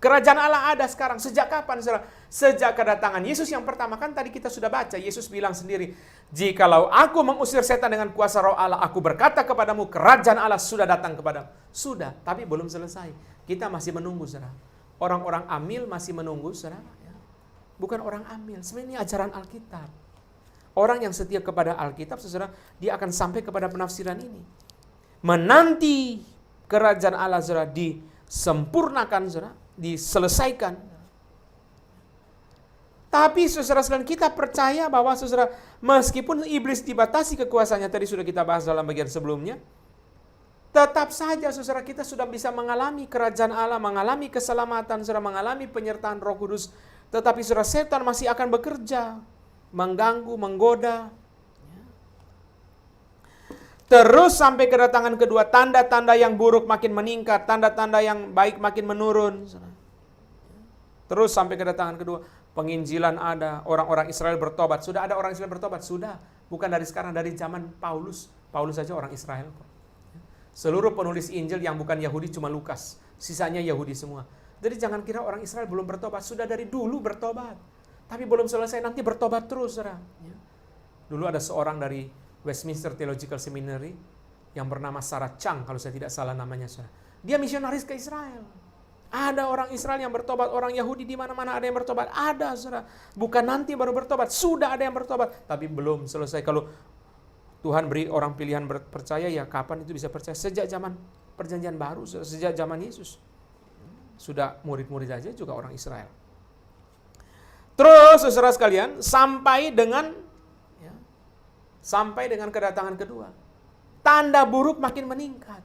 Kerajaan Allah ada sekarang. Sejak kapan, saudara? Sejak kedatangan Yesus yang pertama. Kan tadi kita sudah baca, Yesus bilang sendiri, jikalau aku mengusir setan dengan kuasa roh Allah, aku berkata kepadamu, kerajaan Allah sudah datang kepadamu. Sudah, tapi belum selesai. Kita masih menunggu, saudara. Orang-orang amil masih menunggu, saudara. Bukan orang amil, sebenarnya ini ajaran Alkitab. Orang yang setia kepada Alkitab, saudara, dia akan sampai kepada penafsiran ini. Menanti kerajaan Allah, saudara, disempurnakan, saudara, diselesaikan. Tapi saudara sekalian, kita percaya bahwa saudara, meskipun iblis dibatasi kekuasaannya, tadi sudah kita bahas dalam bagian sebelumnya, tetap saja saudara, kita sudah bisa mengalami kerajaan Allah, mengalami keselamatan, saudara, mengalami penyertaan Roh Kudus. Tetapi saudara, setan masih akan bekerja, mengganggu, menggoda. Terus sampai kedatangan kedua, tanda-tanda yang buruk makin meningkat, tanda-tanda yang baik makin menurun. Terus sampai kedatangan kedua, penginjilan ada, orang-orang Israel bertobat. Sudah ada orang Israel bertobat? Sudah. Bukan dari sekarang, dari zaman Paulus. Paulus saja orang Israel. Seluruh penulis Injil yang bukan Yahudi cuma Lukas. Sisanya Yahudi semua. Jadi jangan kira orang Israel belum bertobat. Sudah dari dulu bertobat. Tapi belum selesai, nanti bertobat terus, saudara. Dulu ada seorang dari Westminster Theological Seminary yang bernama Sarah Chang, kalau saya tidak salah namanya, saudara. Dia misionaris ke Israel. Ada orang Israel yang bertobat, orang Yahudi di mana-mana ada yang bertobat. Ada, saudara. Bukan nanti baru bertobat, sudah ada yang bertobat. Tapi belum selesai. Kalau Tuhan beri orang pilihan percaya, ya kapan itu bisa percaya? Sejak zaman perjanjian baru, sejak zaman Yesus. Sudah murid-murid aja juga orang Israel. Terus saudara sekalian, sampai dengan kedatangan kedua, tanda buruk makin meningkat.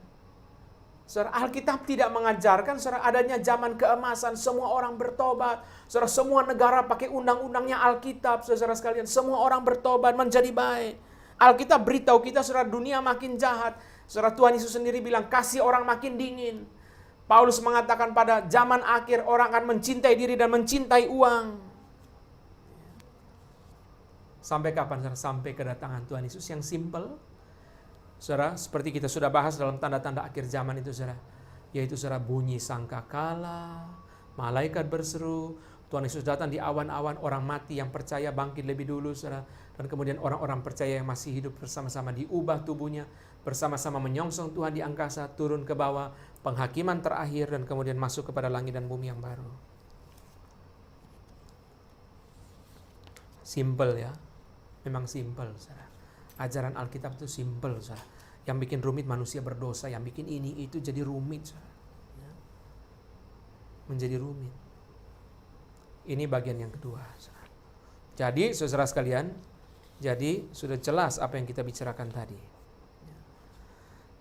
Saudara, Alkitab tidak mengajarkan saudara adanya zaman keemasan, semua orang bertobat. Saudara, semua negara pakai undang-undangnya Alkitab, saudara sekalian. Semua orang bertobat menjadi baik. Alkitab beritahu kita saudara, dunia makin jahat. Saudara, Tuhan Yesus sendiri bilang kasih orang makin dingin. Paulus mengatakan pada zaman akhir orang akan mencintai diri dan mencintai uang. Sampai kapan saudara? Sampai kedatangan Tuhan Yesus yang simple. Saudara, seperti kita sudah bahas dalam tanda-tanda akhir zaman itu saudara, yaitu saudara bunyi sangkakala, malaikat berseru, Tuhan Yesus datang di awan-awan, orang mati yang percaya bangkit lebih dulu saudara, dan kemudian orang-orang percaya yang masih hidup bersama-sama diubah tubuhnya, bersama-sama menyongsong Tuhan di angkasa, turun ke bawah, penghakiman terakhir, dan kemudian masuk kepada langit dan bumi yang baru. Simple ya, memang simple saudara. Ajaran Alkitab itu simple, saudara. Yang bikin rumit manusia berdosa, yang bikin ini itu jadi rumit, saudara. Ya. Menjadi rumit. Ini bagian yang kedua, saudara. Jadi, saudara sekalian, jadi sudah jelas apa yang kita bicarakan tadi.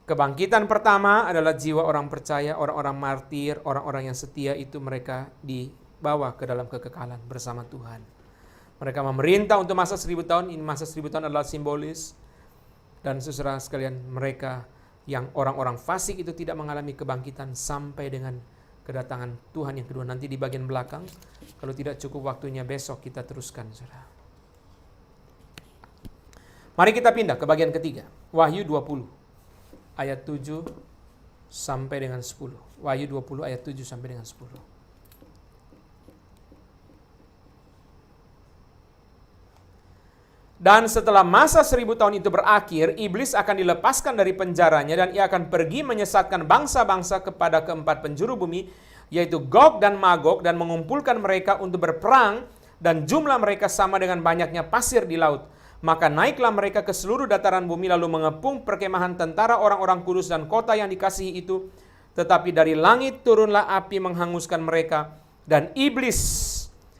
Kebangkitan pertama adalah jiwa orang percaya, orang-orang martir, orang-orang yang setia itu mereka dibawa ke dalam kekekalan bersama Tuhan. Mereka memerintah untuk masa 1000 tahun. Ini masa 1000 tahun adalah simbolis. Dan saudara sekalian, mereka yang orang-orang fasik itu tidak mengalami kebangkitan sampai dengan kedatangan Tuhan yang kedua. Nanti di bagian belakang, kalau tidak cukup waktunya besok kita teruskan, saudara. Mari kita pindah ke bagian ketiga. Wahyu 20 ayat 7 sampai dengan 10. Wahyu 20 ayat 7 sampai dengan 10. Dan setelah masa 1000 tahun itu berakhir, iblis akan dilepaskan dari penjaranya dan ia akan pergi menyesatkan bangsa-bangsa kepada keempat penjuru bumi, yaitu Gog dan Magog, dan mengumpulkan mereka untuk berperang, dan jumlah mereka sama dengan banyaknya pasir di laut. Maka naiklah mereka ke seluruh dataran bumi lalu mengepung perkemahan tentara orang-orang kudus dan kota yang dikasihi itu. Tetapi dari langit turunlah api menghanguskan mereka, dan iblis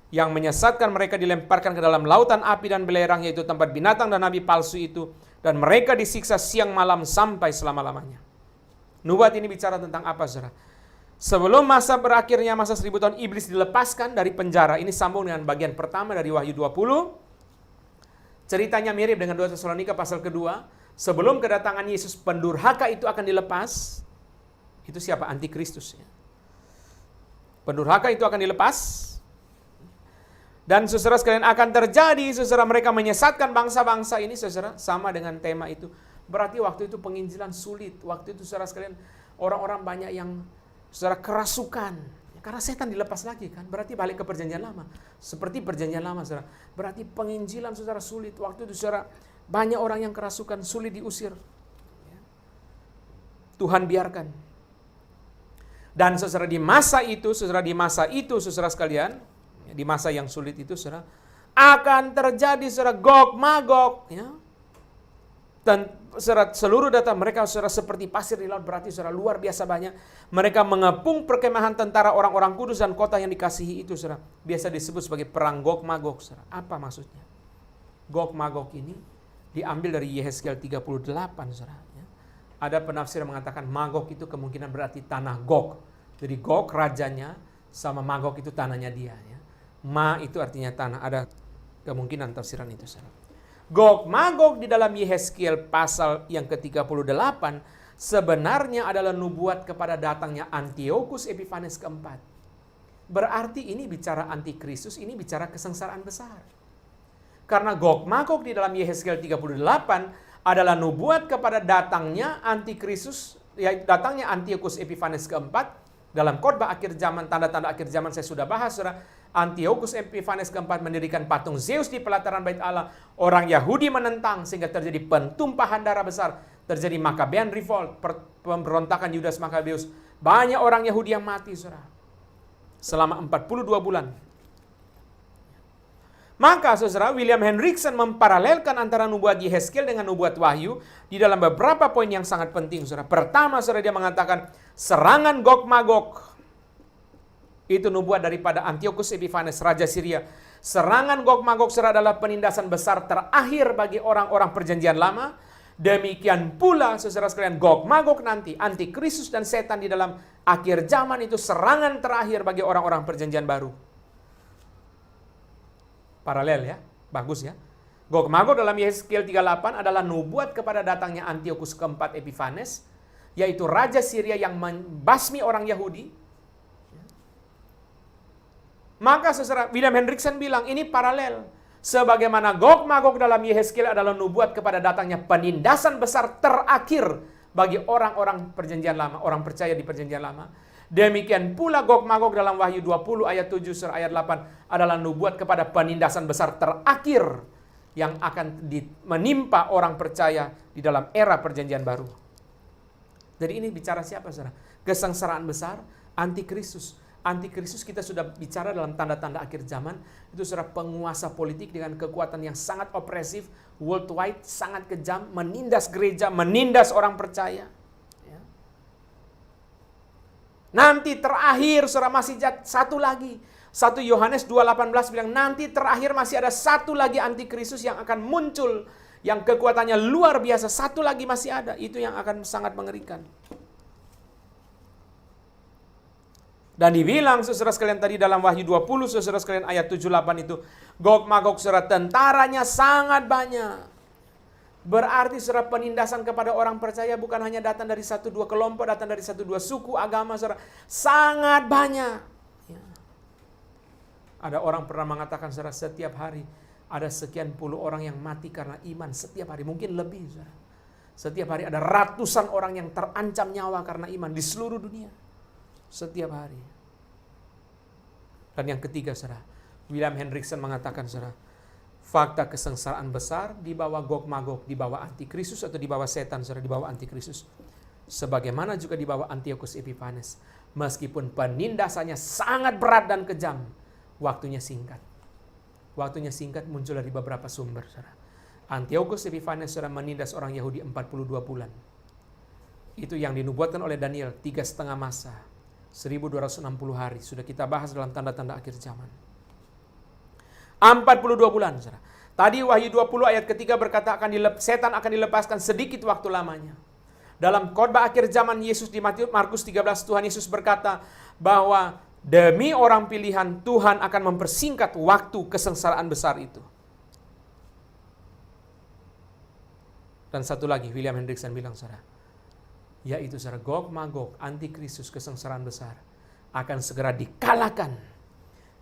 yang menyesatkan mereka dilemparkan ke dalam lautan api dan belerang, yaitu tempat binatang dan nabi palsu itu, dan mereka disiksa siang malam sampai selama-lamanya. Nubuat ini bicara tentang apa, saudara? Sebelum masa berakhirnya masa 1000 tahun, iblis dilepaskan dari penjara. Ini sambung dengan bagian pertama dari Wahyu 20. Ceritanya mirip dengan 2 Tesalonika pasal kedua. Sebelum kedatangan Yesus, pendurhaka itu akan dilepas. Itu siapa? Antikristus. Pendurhaka itu akan dilepas. Dan saudara sekalian akan terjadi, saudara, mereka menyesatkan bangsa-bangsa ini, saudara, sama dengan tema itu. Berarti waktu itu penginjilan sulit. Waktu itu saudara sekalian, orang-orang banyak yang saudara kerasukan. Karena setan dilepas lagi kan. Berarti balik ke perjanjian lama. Seperti perjanjian lama, saudara. Berarti penginjilan saudara sulit. Waktu itu saudara, banyak orang yang kerasukan, sulit diusir. Tuhan biarkan. Dan saudara di masa itu, saudara sekalian, di masa yang sulit itu, saudara, akan terjadi, saudara, Gog Magog, ya. Dan saudara, seluruh data mereka, saudara, seperti pasir di laut. Berarti saudara, luar biasa banyak. Mereka mengepung perkemahan tentara orang-orang kudus dan kota yang dikasihi itu, saudara. Biasa disebut sebagai perang Gog Magog, saudara. Apa maksudnya? Gog Magog ini diambil dari Yehezkiel 38, saudara, ya. Ada penafsir yang mengatakan Magog itu kemungkinan berarti tanah Gog. Jadi Gog rajanya, sama Magog itu tanahnya dia, ya. Ma itu artinya tanah. Ada kemungkinan tafsiran itu, saudara. Gog Magog di dalam Yehezkiel pasal yang ke-38 sebenarnya adalah nubuat kepada datangnya Antiochus Epiphanes keempat. Berarti ini bicara antikristus, ini bicara kesengsaraan besar. Karena Gog Magog di dalam Yehezkiel 38 adalah nubuat kepada datangnya antikristus, ya, datangnya Antiochus Epiphanes keempat. Dalam khotbah akhir zaman, tanda-tanda akhir zaman saya sudah bahas, saudara. Antiochus Epiphanes keempat mendirikan patung Zeus di pelataran bait Allah. Orang Yahudi menentang sehingga terjadi pentumpahan darah besar. Terjadi Maccabean Revolt, pemberontakan Yudas Maccabeus. Banyak orang Yahudi yang mati, saudara. Selama 42 bulan. Maka, saudara, William Hendriksen memparalelkan antara nubuat Yehezkiel dengan nubuat Wahyu di dalam beberapa poin yang sangat penting, saudara. Pertama, saudara, dia mengatakan serangan Gog Magog. Itu nubuat daripada Antiochus Epiphanes, Raja Syria. Serangan Gog Magog adalah penindasan besar terakhir bagi orang-orang perjanjian lama Demikian pula saudara sekalian Gog Magog nanti, antikristus dan setan di dalam akhir zaman itu serangan terakhir bagi orang-orang perjanjian baru. Paralel ya, bagus ya. Gog Magog dalam Yehezkiel 38 adalah nubuat kepada datangnya Antiochus keempat Epiphanes, yaitu raja Syria yang membasmi orang Yahudi. Maka saudara, William Hendriksen bilang ini paralel. Sebagaimana Gog Magog dalam Yehezkiel adalah nubuat kepada datangnya penindasan besar terakhir bagi orang-orang perjanjian lama, orang percaya di perjanjian lama. Demikian pula Gog Magog dalam Wahyu 20 ayat 7 surah ayat 8 adalah nubuat kepada penindasan besar terakhir yang akan menimpa orang percaya di dalam era perjanjian baru. Jadi ini bicara siapa saudara? Kesengsaraan besar, antikristus. Antikristus kita sudah bicara dalam tanda-tanda akhir zaman. Itu saudara penguasa politik dengan kekuatan yang sangat opresif, worldwide, sangat kejam, menindas gereja, menindas orang percaya. Ya. Nanti terakhir saudara masih satu lagi. 1 Yohanes 2:18 bilang nanti terakhir masih ada satu lagi antikristus yang akan muncul. Yang kekuatannya luar biasa, satu lagi masih ada. Itu yang akan sangat mengerikan. Dan dibilang saudara sekalian tadi dalam Wahyu 20 saudara sekalian ayat 78 itu, Gog Magog saudara tentaranya sangat banyak. Berarti saudara penindasan kepada orang percaya bukan hanya datang dari 1-2 kelompok, datang dari 1-2 suku, agama saudara. Sangat banyak. Ya. Ada orang pernah mengatakan saudara setiap hari ada sekian puluh orang yang mati karena iman. Setiap hari, mungkin lebih saudara. Setiap hari ada ratusan orang yang terancam nyawa karena iman di seluruh dunia. Setiap hari. Dan yang ketiga saudara, William Hendriksen mengatakan saudara, fakta kesengsaraan besar di bawah Gog Magog, di bawah antikristus atau di bawah setan saudara, di bawah antikristus. Sebagaimana juga di bawah Antiochus Epiphanes. Meskipun penindasannya sangat berat dan kejam, waktunya singkat. Waktunya singkat muncul dari beberapa sumber saudara. Antiochus Epiphanes saudara menindas orang Yahudi 42 bulan. Itu yang dinubuatkan oleh Daniel 3,5 masa. 1260 hari. Sudah kita bahas dalam tanda-tanda akhir zaman. 42 bulan. Saudara. Tadi Wahyu 20 ayat ketiga berkata setan akan dilepaskan sedikit waktu lamanya. Dalam khotbah akhir zaman Yesus di Markus 13, Tuhan Yesus berkata bahwa demi orang pilihan Tuhan akan mempersingkat waktu kesengsaraan besar itu. Dan satu lagi William Hendriksen bilang saudara, yaitu saudara Gog Magog, antikristus, kesengsaraan besar akan segera dikalahkan.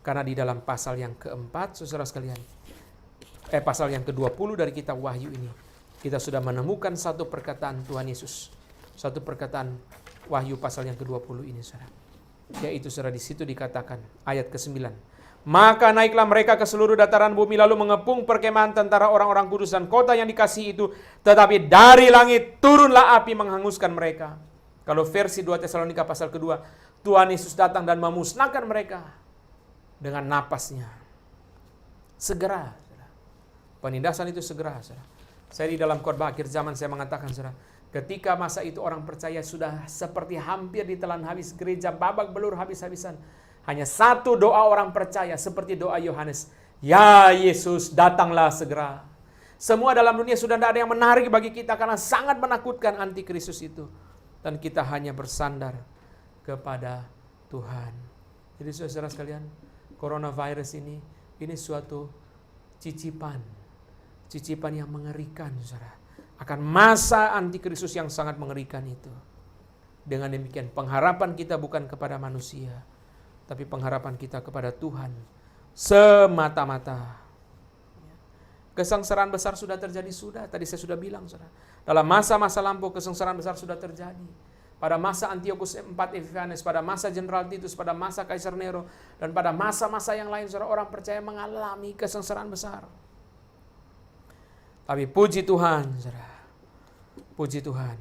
Karena di dalam pasal yang keempat, saudara sekalian, pasal yang ke-20 dari kitab Wahyu ini, kita sudah menemukan satu perkataan Tuhan Yesus. Satu perkataan Wahyu pasal yang ke-20 ini saudara. Yaitu saudara di situ dikatakan, ayat ke-9. Maka naiklah mereka ke seluruh dataran bumi lalu mengepung perkemahan tentara orang-orang kudus dan kota yang dikasihi itu. Tetapi dari langit turunlah api menghanguskan mereka. Kalau versi 2 Tesalonika pasal kedua, Tuhan Yesus datang dan memusnahkan mereka dengan napasnya. Segera. Penindasan itu segera. Saya di dalam khotbah akhir zaman saya mengatakan saudara, ketika masa itu orang percaya sudah seperti hampir ditelan habis, gereja babak belur habis-habisan. Hanya satu doa orang percaya seperti doa Yohanes. Ya Yesus, datanglah segera. Semua dalam dunia sudah tidak ada yang menarik bagi kita karena sangat menakutkan antikristus itu. Dan kita hanya bersandar kepada Tuhan. Jadi saudara sekalian, coronavirus ini suatu cicipan. Cicipan yang mengerikan saudara. Akan masa antikristus yang sangat mengerikan itu. Dengan demikian pengharapan kita bukan kepada manusia, tapi pengharapan kita kepada Tuhan semata-mata. Kesengsaraan besar sudah terjadi, tadi saya sudah bilang saudara. Dalam masa-masa lampau kesengsaraan besar sudah terjadi. Pada masa Antiochus IV Epiphanes, pada masa Jenderal Titus, pada masa Kaisar Nero, dan pada masa-masa yang lain saudara, orang percaya mengalami kesengsaraan besar. Tapi puji Tuhan saudara. Puji Tuhan.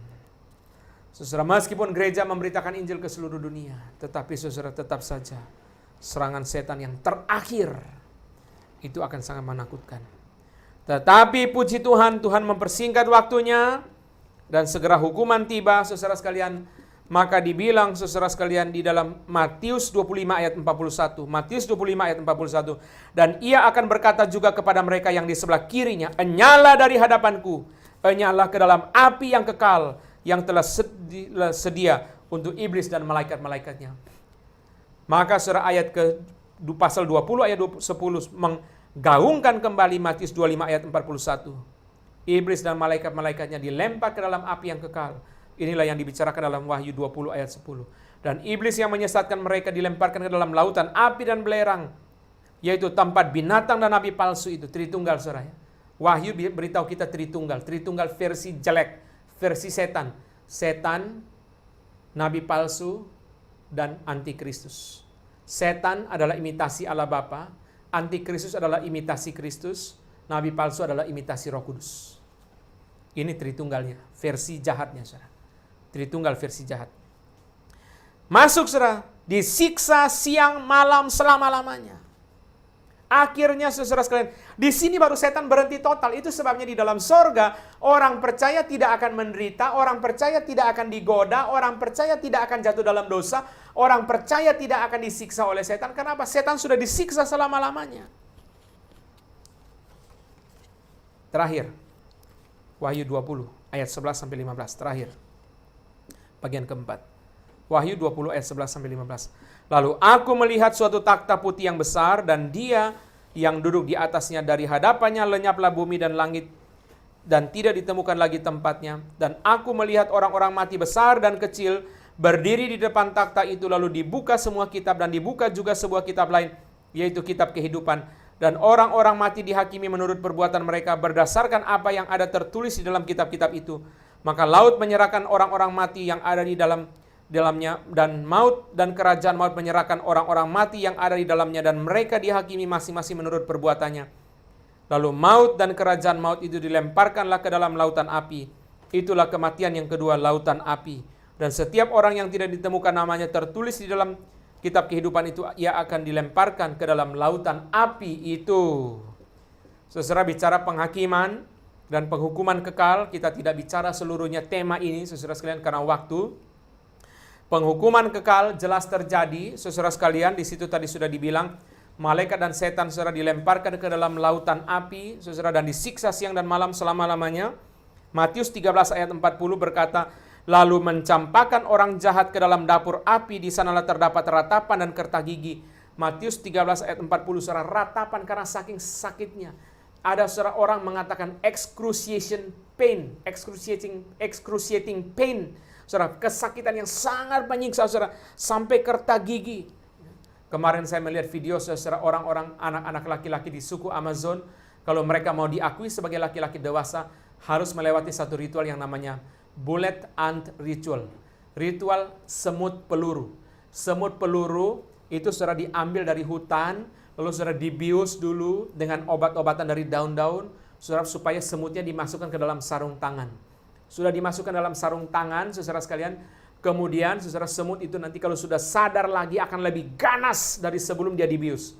Saudara, meskipun gereja memberitakan Injil ke seluruh dunia, tetapi saudara tetap saja serangan setan yang terakhir itu akan sangat menakutkan. Tetapi puji Tuhan, Tuhan mempersingkat waktunya dan segera hukuman tiba, saudara sekalian. Maka dibilang saudara sekalian di dalam Matius 25 ayat 41. Matius 25 ayat 41. Dan ia akan berkata juga kepada mereka yang di sebelah kirinya, "Enyala dari hadapanku, nyala ke dalam api yang kekal yang telah sedia untuk iblis dan malaikat-malaikatnya. Maka saudara ayat ke pasal 20 ayat 10 menggaungkan kembali Matius 25 ayat 41. Iblis dan malaikat-malaikatnya dilempar ke dalam api yang kekal. Inilah yang dibicarakan dalam Wahyu 20 ayat 10. Dan iblis yang menyesatkan mereka dilemparkan ke dalam lautan api dan belerang, yaitu tempat binatang dan nabi palsu itu. Tritunggal saudara. Wahyu beritahu kita Tritunggal. Tritunggal versi jelek, versi setan. Setan, nabi palsu, dan antikristus. Setan adalah imitasi Allah Bapa, antikristus adalah imitasi Kristus, nabi palsu adalah imitasi Roh Kudus. Ini Tritunggalnya, versi jahatnya saudara. Tritunggal versi jahat. Masuk saudara, disiksa siang malam selama-lamanya. Akhirnya saudara sekalian, di sini baru setan berhenti total. Itu sebabnya di dalam sorga, orang percaya tidak akan menderita, orang percaya tidak akan digoda, orang percaya tidak akan jatuh dalam dosa, orang percaya tidak akan disiksa oleh setan. Kenapa? Setan sudah disiksa selama-lamanya. Terakhir, Wahyu 20 ayat 11-15. Terakhir, bagian keempat. Wahyu 20 ayat 11-15. Lalu aku melihat suatu takhta putih yang besar, dan dia yang duduk di atasnya, dari hadapannya lenyaplah bumi dan langit, dan tidak ditemukan lagi tempatnya. Dan aku melihat orang-orang mati besar dan kecil berdiri di depan takhta itu, lalu dibuka semua kitab, dan dibuka juga sebuah kitab lain, yaitu kitab kehidupan. Dan orang-orang mati dihakimi menurut perbuatan mereka berdasarkan apa yang ada tertulis di dalam kitab-kitab itu. Maka laut menyerahkan orang-orang mati yang ada di dalamnya, dan maut dan kerajaan maut menyerahkan orang-orang mati yang ada di dalamnya, dan mereka dihakimi masing-masing menurut perbuatannya. Lalu maut dan kerajaan maut itu dilemparkanlah ke dalam lautan api. Itulah kematian yang kedua, lautan api. Dan setiap orang yang tidak ditemukan namanya tertulis di dalam kitab kehidupan itu, ia akan dilemparkan ke dalam lautan api itu. Saudara, bicara penghakiman dan penghukuman kekal, kita tidak bicara seluruhnya tema ini, saudara sekalian, karena waktu. Penghukuman kekal jelas terjadi, saudara sekalian. Di situ tadi sudah dibilang, malaikat dan setan saudara dilemparkan ke dalam lautan api, saudara, dan disiksa siang dan malam selama-lamanya. Matius 13 ayat 40 berkata, lalu mencampakkan orang jahat ke dalam dapur api, di sanalah terdapat ratapan dan kerta gigi. Matius 13 ayat 40, saudara, ratapan karena saking sakitnya. Ada saudara orang mengatakan excruciating pain. Saudara, kesakitan yang sangat menyiksa, saudara, sampai kerta gigi. Kemarin saya melihat video saudara, orang-orang anak-anak laki-laki di suku Amazon, kalau mereka mau diakui sebagai laki-laki dewasa, harus melewati satu ritual yang namanya bullet ant ritual. Ritual semut peluru. Semut peluru itu saudara diambil dari hutan, lalu saudara dibius dulu dengan obat-obatan dari daun-daun, saudara, supaya semutnya dimasukkan ke dalam sarung tangan. Sudah dimasukkan dalam sarung tangan, saudara sekalian, kemudian saudara, semut itu nanti kalau sudah sadar lagi akan lebih ganas dari sebelum dia dibius.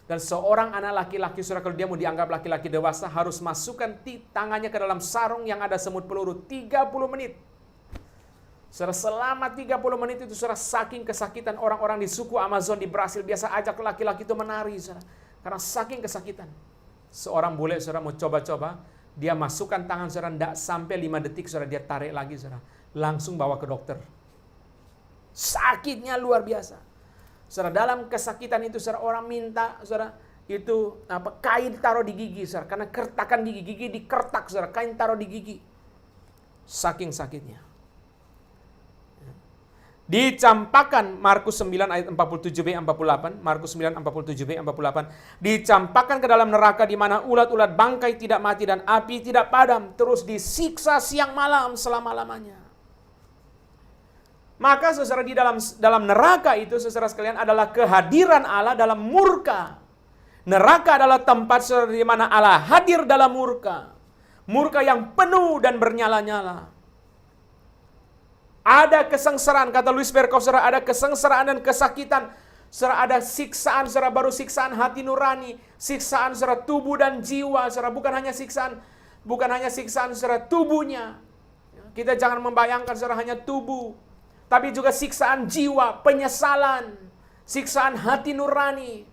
Dan seorang anak laki-laki, saudara, kalau dia mau dianggap laki-laki dewasa, harus masukkan tangannya ke dalam sarung yang ada semut peluru 30 menit. Saudara, selama 30 menit itu, saudara, saking kesakitan, orang-orang di suku Amazon di Brasil biasa ajak laki-laki itu menari, saudara, karena saking kesakitan. Seorang bule, saudara, mau coba-coba, dia masukkan tangan, saudara, tidak sampai 5 detik, saudara, dia tarik lagi, saudara, langsung bawa ke dokter. Sakitnya luar biasa. Saudara, dalam kesakitan itu, saudara, orang minta, saudara, itu kain taruh di gigi, saudara, karena kertakan gigi dikertak, saudara, kain taruh di gigi. Saking sakitnya. Dicampakkan, Markus 9 ayat 47b 48, Markus 9 47b 48, dicampakkan ke dalam neraka di mana ulat-ulat bangkai tidak mati dan api tidak padam, terus disiksa siang malam selama-lamanya. Maka saudara, di dalam neraka itu, saudara sekalian, adalah kehadiran Allah dalam murka. Neraka adalah tempat, saudara, di mana Allah hadir dalam murka. Murka yang penuh dan bernyala-nyala. Ada kesengsaraan, kata Louis Berkhoff, saudara, ada kesengsaraan dan kesakitan. Saudara, ada siksaan, saudara, baru siksaan hati nurani, siksaan, saudara, tubuh dan jiwa, saudara, bukan hanya siksaan saudara, tubuhnya. Kita jangan membayangkan, saudara, hanya tubuh, tapi juga siksaan jiwa, penyesalan, siksaan hati nurani.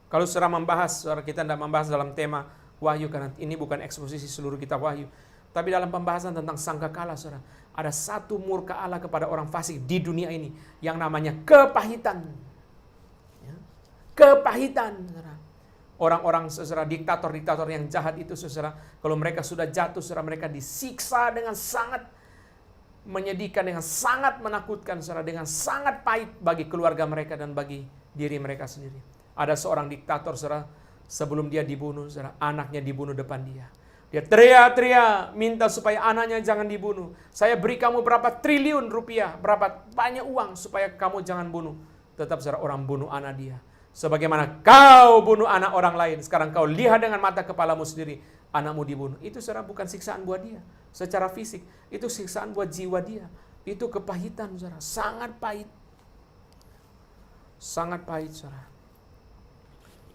Kalau saudara membahas, saudara, kita tidak membahas dalam tema Wahyu, karena ini bukan eksposisi seluruh kitab Wahyu. Tapi dalam pembahasan tentang sangkakala, saudara, ada satu murka Allah kepada orang fasik di dunia ini yang namanya kepahitan. Ya. Kepahitan, saudara. Orang-orang, saudara, diktator-diktator yang jahat itu, saudara, kalau mereka sudah jatuh, saudara, mereka disiksa dengan sangat menyedihkan, dengan sangat menakutkan, saudara, dengan sangat pahit bagi keluarga mereka dan bagi diri mereka sendiri. Ada seorang diktator, saudara, sebelum dia dibunuh, saudara, anaknya dibunuh depan dia. Dia teriak-teriak minta supaya anaknya jangan dibunuh. Saya beri kamu berapa triliun rupiah, berapa banyak uang supaya kamu jangan bunuh. Tetap saudara, orang bunuh anak dia. Sebagaimana kau bunuh anak orang lain, sekarang kau lihat dengan mata kepalamu sendiri, anakmu dibunuh. Itu saudara bukan siksaan buat dia secara fisik, itu siksaan buat jiwa dia. Itu kepahitan, saudara, sangat pahit. Sangat pahit, saudara.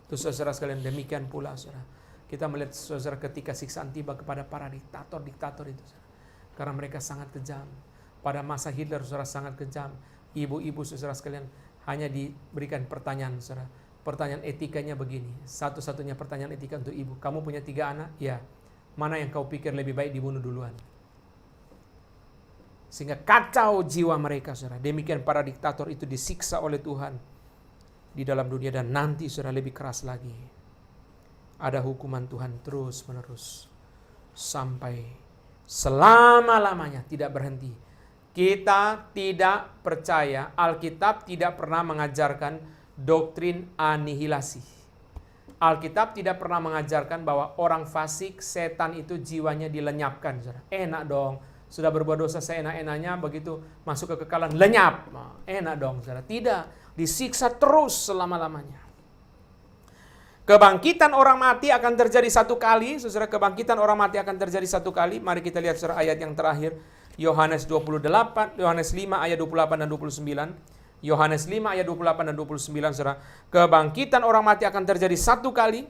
Itu saudara sekalian, demikian pula saudara, kita melihat saudara ketika siksaan tiba kepada para diktator-diktator itu, saudara. Karena mereka sangat kejam. Pada masa Hitler, saudara, sangat kejam. Ibu-ibu, saudara sekalian, hanya diberikan pertanyaan, saudara. Pertanyaan etikanya begini. Satu-satunya pertanyaan etika untuk ibu. Kamu punya 3 anak? Ya. Mana yang kau pikir lebih baik dibunuh duluan? Sehingga kacau jiwa mereka, saudara. Demikian para diktator itu disiksa oleh Tuhan di dalam dunia, dan nanti, saudara, lebih keras lagi. Ada hukuman Tuhan terus menerus sampai selama-lamanya, tidak berhenti. Kita tidak percaya, Alkitab tidak pernah mengajarkan doktrin anihilasi. Alkitab tidak pernah mengajarkan bahwa orang fasik, setan itu jiwanya dilenyapkan. Enak dong, sudah berbuat dosa seenak-enaknya, begitu masuk ke kekekalan lenyap. Enak dong, saudara. Tidak, disiksa terus selama-lamanya. Kebangkitan orang mati akan terjadi satu kali. Saudara, kebangkitan orang mati akan terjadi satu kali. Mari kita lihat saudara ayat yang terakhir. Yohanes 28, Yohanes 5 ayat 28 dan 29. Yohanes 5 ayat 28 dan 29, saudara. Kebangkitan orang mati akan terjadi satu kali.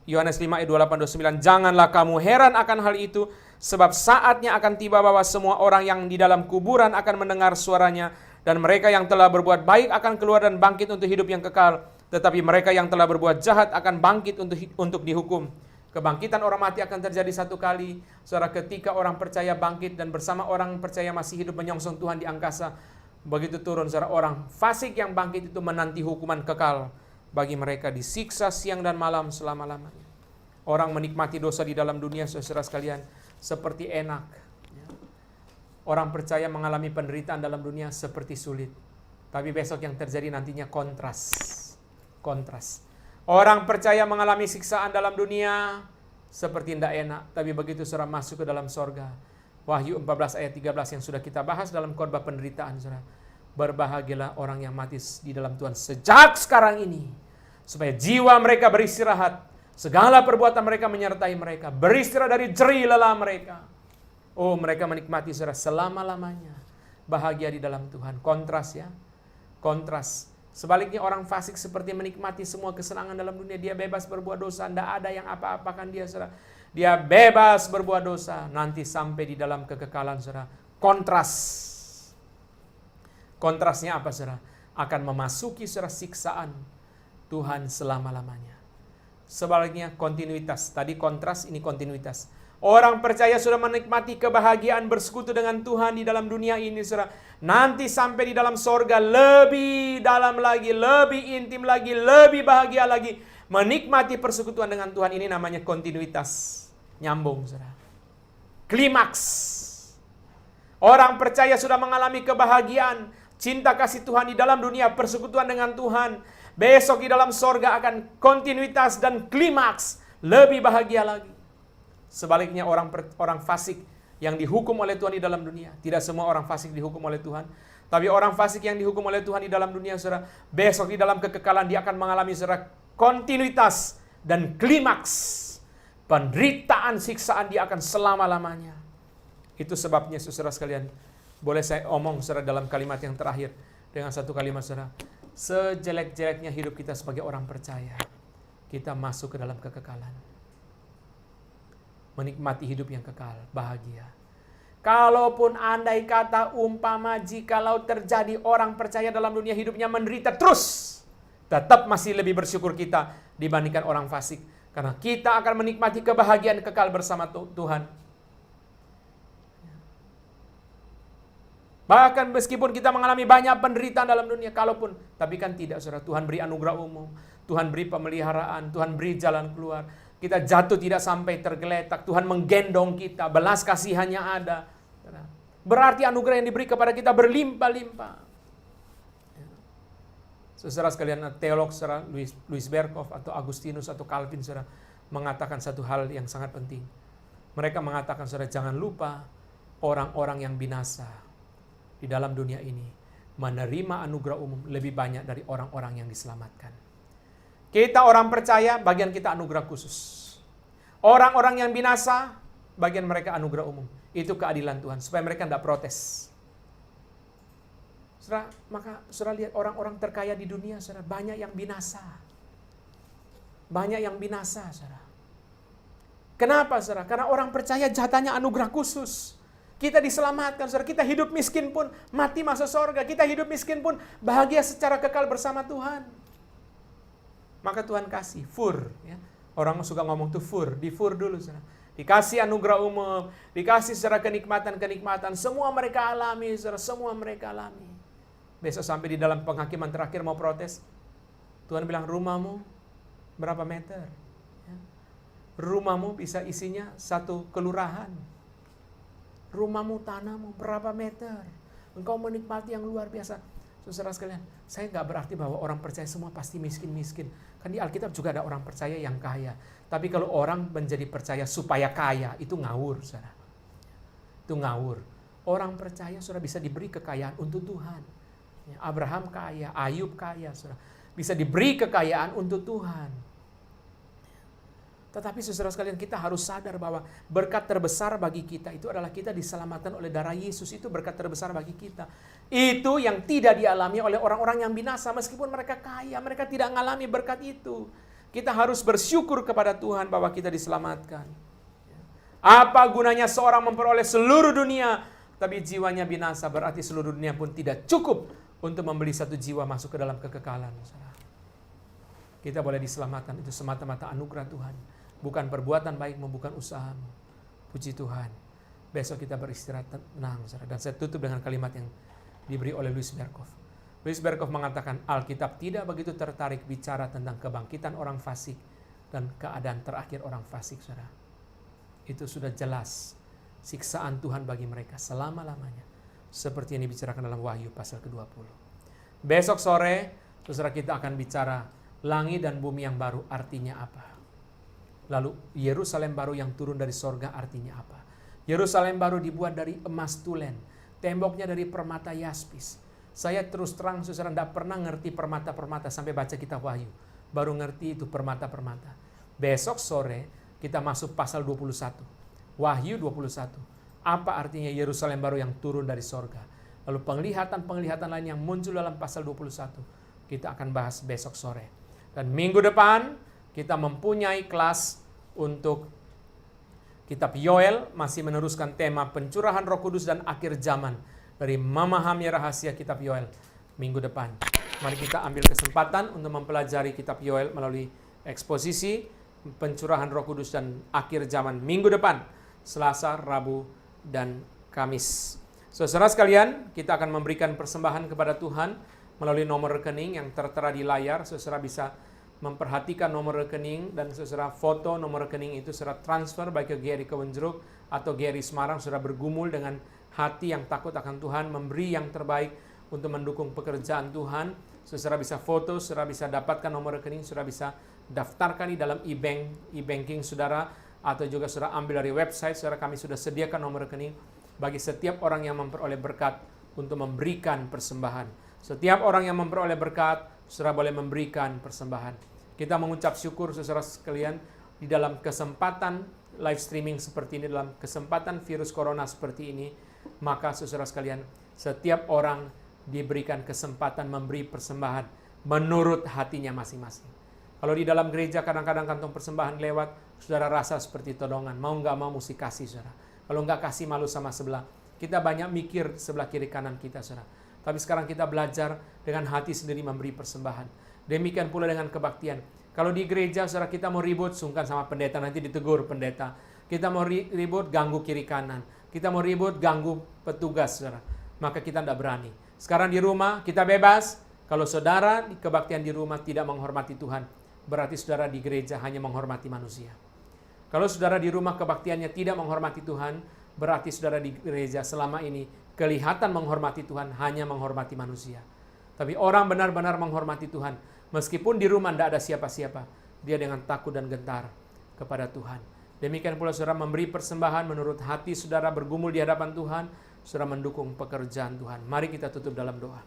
Yohanes 5 ayat 28 29. Janganlah kamu heran akan hal itu, sebab saatnya akan tiba bahwa semua orang yang di dalam kuburan akan mendengar suaranya, dan mereka yang telah berbuat baik akan keluar dan bangkit untuk hidup yang kekal. Tetapi mereka yang telah berbuat jahat akan bangkit untuk dihukum. Kebangkitan orang mati akan terjadi satu kali. Saudara, ketika orang percaya bangkit dan bersama orang percaya masih hidup menyongsong Tuhan di angkasa, begitu turun, saudara, orang fasik yang bangkit itu menanti hukuman kekal bagi mereka, disiksa siang dan malam selama-lamanya. Orang menikmati dosa di dalam dunia, saudara sekalian, seperti enak. Orang percaya mengalami penderitaan dalam dunia seperti sulit. Tapi besok yang terjadi nantinya kontras. Orang percaya mengalami siksaan dalam dunia seperti tidak enak, tapi begitu saudara masuk ke dalam sorga. Wahyu 14 ayat 13 yang sudah kita bahas dalam khotbah penderitaan, saudara. Berbahagialah orang yang mati di dalam Tuhan sejak sekarang ini, supaya jiwa mereka beristirahat, segala perbuatan mereka menyertai mereka, beristirahat dari jerih lelah mereka. Oh, mereka menikmati, saudara, selama-lamanya bahagia di dalam Tuhan. Kontras, ya, kontras. Sebaliknya orang fasik seperti menikmati semua kesenangan dalam dunia. Dia bebas berbuat dosa, tidak ada yang apa-apakan dia, saudara. Dia bebas berbuat dosa, nanti sampai di dalam kekekalan, saudara. Kontras. Kontrasnya apa, saudara? Akan memasuki, saudara, siksaan Tuhan selama-lamanya. Sebaliknya kontinuitas. Tadi kontras, ini kontinuitas. Orang percaya sudah menikmati kebahagiaan bersekutu dengan Tuhan di dalam dunia ini, saudara. Nanti sampai di dalam sorga lebih dalam lagi, lebih intim lagi, lebih bahagia lagi. Menikmati persekutuan dengan Tuhan, ini namanya kontinuitas. Nyambung, saudara. Klimaks. Orang percaya sudah mengalami kebahagiaan, cinta kasih Tuhan di dalam dunia, persekutuan dengan Tuhan. Besok di dalam sorga akan kontinuitas dan klimaks, lebih bahagia lagi. Sebaliknya orang fasik yang dihukum oleh Tuhan di dalam dunia. Tidak semua orang fasik dihukum oleh Tuhan. Tapi orang fasik yang dihukum oleh Tuhan di dalam dunia, saudara, besok di dalam kekekalan dia akan mengalami, saudara, kontinuitas dan klimaks. Penderitaan, siksaan dia akan selama-lamanya. Itu sebabnya, saudara sekalian, boleh saya omong, saudara, dalam kalimat yang terakhir. Dengan satu kalimat, saudara. Sejelek-jeleknya hidup kita sebagai orang percaya, kita masuk ke dalam kekekalan. Menikmati hidup yang kekal, bahagia. Kalaupun andai kata umpama jikalau terjadi orang percaya dalam dunia hidupnya menderita terus, tetap masih lebih bersyukur kita dibandingkan orang fasik. Karena kita akan menikmati kebahagiaan kekal bersama Tuhan. Bahkan meskipun kita mengalami banyak penderitaan dalam dunia, tapi kan tidak, saudara. Tuhan beri anugerah umum, Tuhan beri pemeliharaan, Tuhan beri jalan keluar. Kita jatuh tidak sampai tergeletak, Tuhan menggendong kita, belas kasihannya ada. Berarti anugerah yang diberi kepada kita berlimpah-limpah. Saudara sekalian, teolog saudara Louis Berkhof atau Agustinus atau Calvin saudara mengatakan satu hal yang sangat penting. Mereka mengatakan, saudara, jangan lupa orang-orang yang binasa di dalam dunia ini menerima anugerah umum lebih banyak dari orang-orang yang diselamatkan. Kita orang percaya, bagian kita anugerah khusus. Orang-orang yang binasa, bagian mereka anugerah umum. Itu keadilan Tuhan, supaya mereka tidak protes. Saudara, maka saudara lihat orang-orang terkaya di dunia, saudara, banyak yang binasa. Banyak yang binasa, saudara. Kenapa, saudara? Karena orang percaya jatahnya anugerah khusus. Kita diselamatkan, saudara. Kita hidup miskin pun mati masuk surga. Kita hidup miskin pun bahagia secara kekal bersama Tuhan. Maka Tuhan kasih fur. Ya. Orang suka ngomong tuh fur. Di fur dulu, saudara. Dikasih anugerah umum. Dikasih secara kenikmatan-kenikmatan. Semua mereka alami, saudara. Semua mereka alami. Besok sampai di dalam penghakiman terakhir mau protes. Tuhan bilang, rumahmu berapa meter? Rumahmu bisa isinya 1 kelurahan. Rumahmu, tanahmu berapa meter? Engkau menikmati yang luar biasa. Saudara sekalian, saya nggak berarti bahwa orang percaya semua pasti miskin-miskin. Kan di Alkitab juga ada orang percaya yang kaya. Tapi kalau orang menjadi percaya supaya kaya, itu ngawur, saudara. Itu ngawur. Orang percaya, saudara, bisa diberi kekayaan untuk Tuhan. Abraham kaya, Ayub kaya, saudara. Bisa diberi kekayaan untuk Tuhan. Tetapi saudara sekalian, kita harus sadar bahwa berkat terbesar bagi kita itu adalah kita diselamatkan oleh darah Yesus. Itu berkat terbesar bagi kita. Itu yang tidak dialami oleh orang-orang yang binasa. Meskipun mereka kaya, mereka tidak mengalami berkat itu. Kita harus bersyukur kepada Tuhan bahwa kita diselamatkan. Apa gunanya seorang memperoleh seluruh dunia, tapi jiwanya binasa, berarti seluruh dunia pun tidak cukup untuk membeli satu jiwa masuk ke dalam kekekalan. Kita boleh diselamatkan, itu semata-mata anugerah Tuhan. Bukan perbuatan baikmu, bukan usahamu. Puji Tuhan. Besok kita beristirahat tenang, saudara. Dan saya tutup dengan kalimat yang diberi oleh Louis Berkhof. Louis Berkhof mengatakan, Alkitab tidak begitu tertarik bicara tentang kebangkitan orang fasik dan keadaan terakhir orang fasik, saudara. Itu sudah jelas. Siksaan Tuhan bagi mereka selama-lamanya. Seperti yang dibicarakan dalam Wahyu pasal ke-20. Besok sore, saudara, kita akan bicara langit dan bumi yang baru artinya apa. Lalu Yerusalem baru yang turun dari sorga artinya apa? Yerusalem baru dibuat dari emas tulen, temboknya dari permata yaspis. Saya terus terang, saudara, tidak pernah ngerti permata-permata sampai baca kitab Wahyu. Baru ngerti itu permata-permata. Besok sore kita masuk pasal 21. Wahyu 21. Apa artinya Yerusalem baru yang turun dari sorga? Lalu penglihatan-penglihatan lain yang muncul dalam pasal 21. Kita akan bahas besok sore. Dan minggu depan kita mempunyai kelas untuk kitab Yoel, masih meneruskan tema pencurahan Roh Kudus dan akhir zaman dari memahami rahasia kitab Yoel minggu depan. Mari kita ambil kesempatan untuk mempelajari kitab Yoel melalui eksposisi pencurahan Roh Kudus dan akhir zaman minggu depan, Selasa, Rabu, dan Kamis. Saudara sekalian, kita akan memberikan persembahan kepada Tuhan melalui nomor rekening yang tertera di layar. Saudara bisa memperhatikan nomor rekening dan saudara foto nomor rekening itu, saudara transfer baik ke GRI Kebonjeruk atau GRI Semarang. Saudara bergumul dengan hati yang takut akan Tuhan, memberi yang terbaik untuk mendukung pekerjaan Tuhan. Saudara bisa foto, saudara bisa dapatkan nomor rekening, saudara bisa daftarkan di dalam e-banking saudara, atau juga saudara ambil dari website. Saudara, kami sudah sediakan nomor rekening bagi setiap orang yang memperoleh berkat untuk memberikan persembahan. Setiap orang yang memperoleh berkat, saudara boleh memberikan persembahan. Kita mengucap syukur, saudara sekalian, di dalam kesempatan live streaming seperti ini, dalam kesempatan virus corona seperti ini, maka saudara sekalian, setiap orang diberikan kesempatan memberi persembahan menurut hatinya masing-masing. Kalau di dalam gereja kadang-kadang kantong persembahan lewat, saudara rasa seperti todongan, mau nggak mau mesti kasih, saudara. Kalau nggak kasih malu sama sebelah. Kita banyak mikir sebelah kiri kanan kita, saudara. Tapi sekarang kita belajar dengan hati sendiri memberi persembahan. Demikian pula dengan kebaktian. Kalau di gereja, saudara, kita mau ribut, sungkan sama pendeta, nanti ditegur pendeta. Kita mau ribut, ganggu kiri kanan. Kita mau ribut, ganggu petugas, saudara. maka kita tidak berani. Sekarang di rumah kita bebas. Kalau saudara di kebaktian di rumah tidak menghormati Tuhan, berarti saudara di gereja hanya menghormati manusia. Kalau saudara di rumah kebaktiannya tidak menghormati Tuhan, berarti saudara di gereja selama ini kelihatan menghormati Tuhan, hanya menghormati manusia. Tapi orang benar-benar menghormati Tuhan, meskipun di rumah tidak ada siapa-siapa, dia dengan takut dan gentar kepada Tuhan. Demikian pula saudara memberi persembahan menurut hati saudara, bergumul di hadapan Tuhan, saudara mendukung pekerjaan Tuhan. Mari kita tutup dalam doa.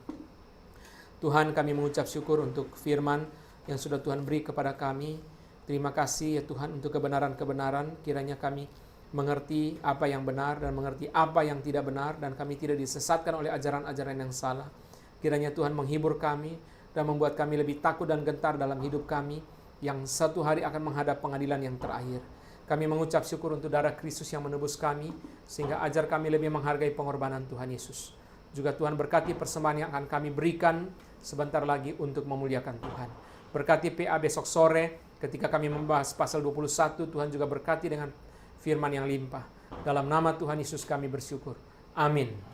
Tuhan, kami mengucap syukur untuk firman yang sudah Tuhan beri kepada kami. Terima kasih ya Tuhan untuk kebenaran-kebenaran. Kiranya kami mengerti apa yang benar dan mengerti apa yang tidak benar, dan kami tidak disesatkan oleh ajaran-ajaran yang salah. Kiranya Tuhan menghibur kami dan membuat kami lebih takut dan gentar dalam hidup kami yang satu hari akan menghadap pengadilan yang terakhir. Kami mengucap syukur untuk darah Kristus yang menebus kami, sehingga ajar kami lebih menghargai pengorbanan Tuhan Yesus. Juga Tuhan berkati persembahan yang akan kami berikan sebentar lagi untuk memuliakan Tuhan. Berkati PA besok sore ketika kami membahas pasal 21, Tuhan juga berkati dengan firman yang limpah. Dalam nama Tuhan Yesus kami bersyukur. Amin.